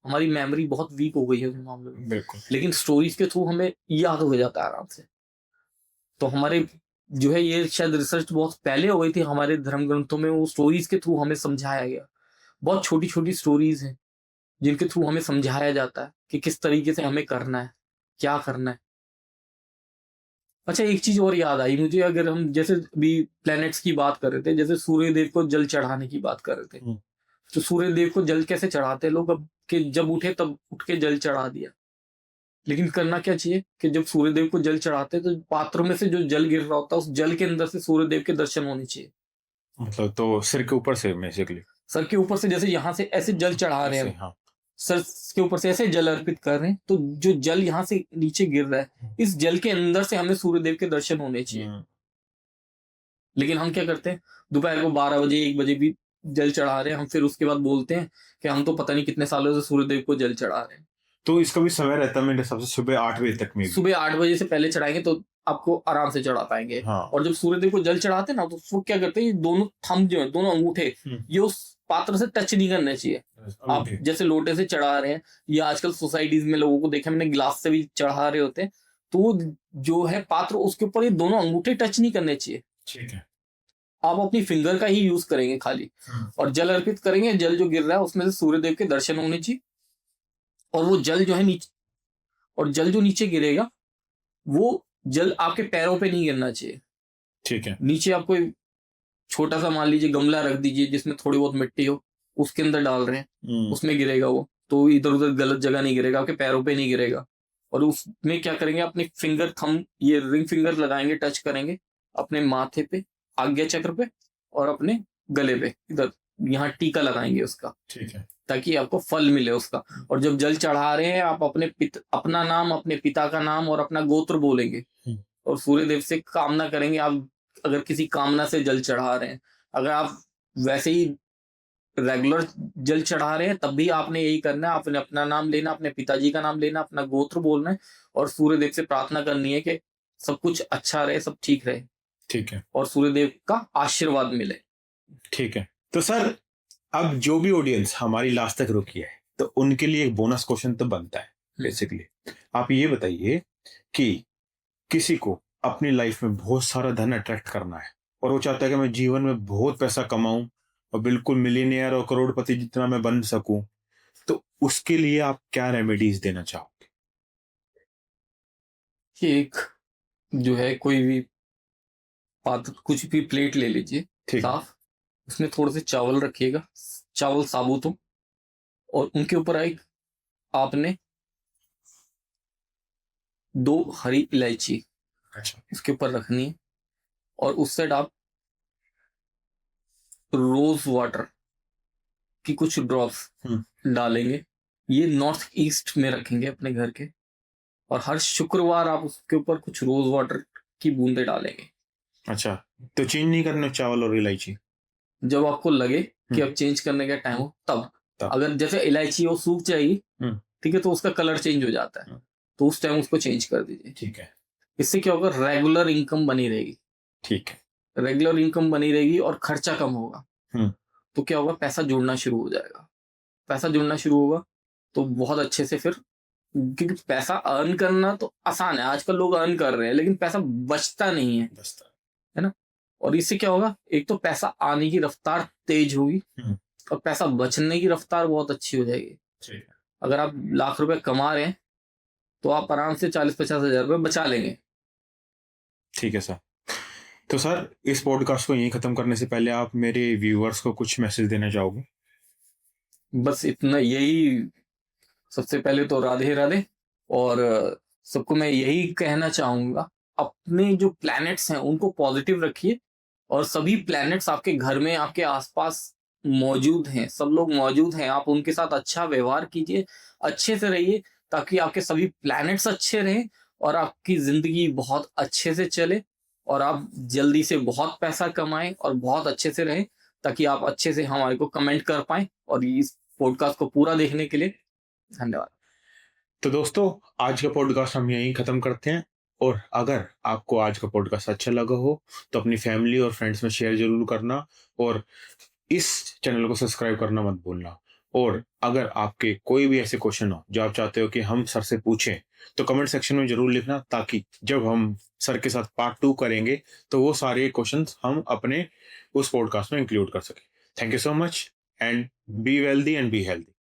हमारी मेमोरी बहुत वीक हो गई है उन मामलों में, लेकिन स्टोरीज के थ्रू हमें याद हो जाता है आराम से। तो हमारे जो है ये शायद रिसर्च बहुत पहले हो गई थी हमारे धर्म ग्रंथों में, वो स्टोरीज के थ्रू हमें समझाया गया। बहुत छोटी छोटी स्टोरीज हैं जिनके थ्रू हमें समझाया जाता है कि किस तरीके से हमें करना है, क्या करना है। अच्छा एक चीज और याद आई मुझे, अगर हम जैसे अभी प्लैनेट्स की बात कर रहे थे, जैसे सूर्य देव को जल चढ़ाने की बात कर रहे थे, तो सूर्य देव को जल कैसे चढ़ाते हैं लोग? अब कि जब उठे तब उठ के जल चढ़ा दिया, लेकिन करना क्या चाहिए कि जब सूर्य देव को जल चढ़ाते तो पात्रों में से जो जल गिर रहा होता है, उस जल के अंदर से सूर्य देव के दर्शन होने चाहिए। मतलब तो सिर के ऊपर से बेसिकली, सर के ऊपर से, जैसे यहाँ से ऐसे जल चढ़ा रहे हैं, सर के ऊपर से ऐसे जल अर्पित कर रहे हैं, तो जो जल यहाँ से नीचे गिर रहा है, इस जल के अंदर से हमें सूर्यदेव के दर्शन होने चाहिए। लेकिन हम क्या करते हैं, दोपहर को 12 बजे 1 बजे भी जल चढ़ा रहे हैं हम, फिर उसके बाद बोलते हैं कि हम तो पता नहीं कितने सालों से सूर्यदेव को जल चढ़ा रहे हैं। तो इसका भी समय रहता है मेरे हिसाब से, सुबह 8 बजे तक में। सुबह 8 बजे से पहले चढ़ाएंगे तो आपको आराम से चढ़ा पाएंगे। और जब सूर्यदेव को जल चढ़ाते हैं ना, तो वो क्या करते हैं, ये दोनों थंब जो है, दोनों अंगूठे, ये उस पात्र से टच नहीं करने चाहिए। आप जैसे लोटे से चढ़ा रहे हैं, या आजकल सोसाइटीज में लोगों को देखा मैंने गिलास से भी चढ़ा रहे होते हैं, तो जो है पात्र, उसके ऊपर ये दोनों अंगूठे टच नहीं करने चाहिए। ठीक है। आप अपनी फिंगर का ही यूज करेंगे खाली, और जल अर्पित करेंगे। जल जो गिर रहा है उसमें से सूर्य देव के दर्शन होने चाहिए, और वो जल जो है नीचे, और जल जो नीचे गिरेगा वो जल आपके पैरों पे नहीं गिरना चाहिए। ठीक है। नीचे आप कोई छोटा सा मान लीजिए गमला रख दीजिए जिसमें थोड़ी बहुत मिट्टी हो, उसके अंदर डाल रहे हैं, उसमें गिरेगा वो, तो इधर उधर गलत जगह नहीं गिरेगा, आपके पैरों पे नहीं गिरेगा। और उसमें क्या करेंगे, अपने फिंगर थंब, ये रिंग फिंगर लगाएंगे, टच करेंगे अपने माथे पे, आज्ञा चक्र पे, और अपने गले पे, इधर यहाँ टीका लगाएंगे उसका, ठीक है। ताकि आपको फल मिले उसका। और जब जल चढ़ा रहे हैं आप अपना नाम, अपने पिता का नाम और अपना गोत्र बोलेंगे, और सूर्य देव से कामना करेंगे। आप अगर किसी कामना से जल चढ़ा रहे हैं, अगर आप वैसे ही रेगुलर जल चढ़ा रहे हैं, तब भी आपने यही करना है। आपने अपना नाम लेना, अपने पिताजी का नाम लेना, अपना गोत्र बोलना है, और सूर्य देव से प्रार्थना करनी है कि सब कुछ अच्छा रहे, सब ठीक रहे, ठीक है। और सूर्य देव का आशीर्वाद मिले। ठीक है। तो सर, अब जो भी ऑडियंस हमारी लास्ट तक रुकी है, तो उनके लिए एक बोनस क्वेश्चन तो बनता है बेसिकली। आप ये बताइए कि किसी को अपनी लाइफ में बहुत सारा धन अट्रैक्ट करना है, और वो चाहता है कि मैं जीवन में बहुत पैसा कमाऊं और बिल्कुल मिलियनेयर और करोड़पति जितना मैं बन सकूं, तो उसके लिए आप क्या रेमेडीज देना चाहोगे? कि एक जो है कोई भी पात्र, कुछ भी प्लेट ले लीजिए ठीक है। साफ, उसमें थोड़े से चावल रखिएगा, चावल साबुत हो, और उनके ऊपर एक आपने 2 हरी इलायची अच्छा। उसके ऊपर रखनी है, और उस साइड आप रोज वाटर की कुछ ड्रॉप्स डालेंगे। ये नॉर्थ ईस्ट में रखेंगे अपने घर के, और हर शुक्रवार आप उसके ऊपर कुछ रोज वाटर की बूंदे डालेंगे। अच्छा, तो चेंज नहीं करना चावल और इलायची? जब आपको लगे कि अब चेंज करने का टाइम हो तब। अगर जैसे इलायची वो सूख जाएगी, ठीक है, तो उसका कलर चेंज हो जाता है, तो उस टाइम उसको चेंज कर दीजिए। ठीक है। इससे क्या होगा, रेगुलर इनकम बनी रहेगी। ठीक है। रेगुलर इनकम बनी रहेगी और खर्चा कम होगा। तो क्या होगा, पैसा जुड़ना शुरू हो जाएगा। पैसा जुड़ना शुरू होगा तो बहुत अच्छे से फिर, क्योंकि पैसा अर्न करना तो आसान है, आजकल लोग अर्न कर रहे हैं, लेकिन पैसा बचता नहीं है ना। और इससे क्या होगा, एक तो पैसा आने की रफ्तार तेज होगी, और पैसा बचने की रफ्तार बहुत अच्छी हो जाएगी। ठीक है। अगर आप लाख रुपए कमा रहे हैं तो आप आराम से 40-50 हजार रुपए बचा लेंगे। ठीक है सर। तो सर, इस पॉडकास्ट को यहीं खत्म करने से पहले आप मेरे व्यूअर्स को कुछ मैसेज देना चाहोगे? बस इतना, यही सबसे पहले तो राधे राधे। और सबको मैं यही कहना चाहूंगा, अपने जो प्लैनेट्स हैं उनको पॉजिटिव रखिए, और सभी प्लैनेट्स आपके घर में, आपके आसपास मौजूद हैं, सब लोग मौजूद हैं, आप उनके साथ अच्छा व्यवहार कीजिए, अच्छे से रहिए, ताकि आपके सभी प्लैनेट्स अच्छे रहें, और आपकी जिंदगी बहुत अच्छे से चले, और आप जल्दी से बहुत पैसा कमाएं और बहुत अच्छे से रहें, ताकि आप अच्छे से हमारे को कमेंट कर पाएं। और इस पॉडकास्ट को पूरा देखने के लिए धन्यवाद। तो दोस्तों, आज का पॉडकास्ट हम यहीं खत्म करते हैं, और अगर आपको आज का पॉडकास्ट अच्छा लगा हो तो अपनी फैमिली और फ्रेंड्स में शेयर जरूर करना, और इस चैनल को सब्सक्राइब करना मत भूलना। और अगर आपके कोई भी ऐसे क्वेश्चन हो जो आप चाहते हो कि हम सर से पूछें, तो कमेंट सेक्शन में जरूर लिखना, ताकि जब हम सर के साथ पार्ट 2 करेंगे तो वो सारे क्वेश्चंस हम अपने उस पॉडकास्ट में इंक्लूड कर सकें। Thank you so much, and be wealthy and be healthy.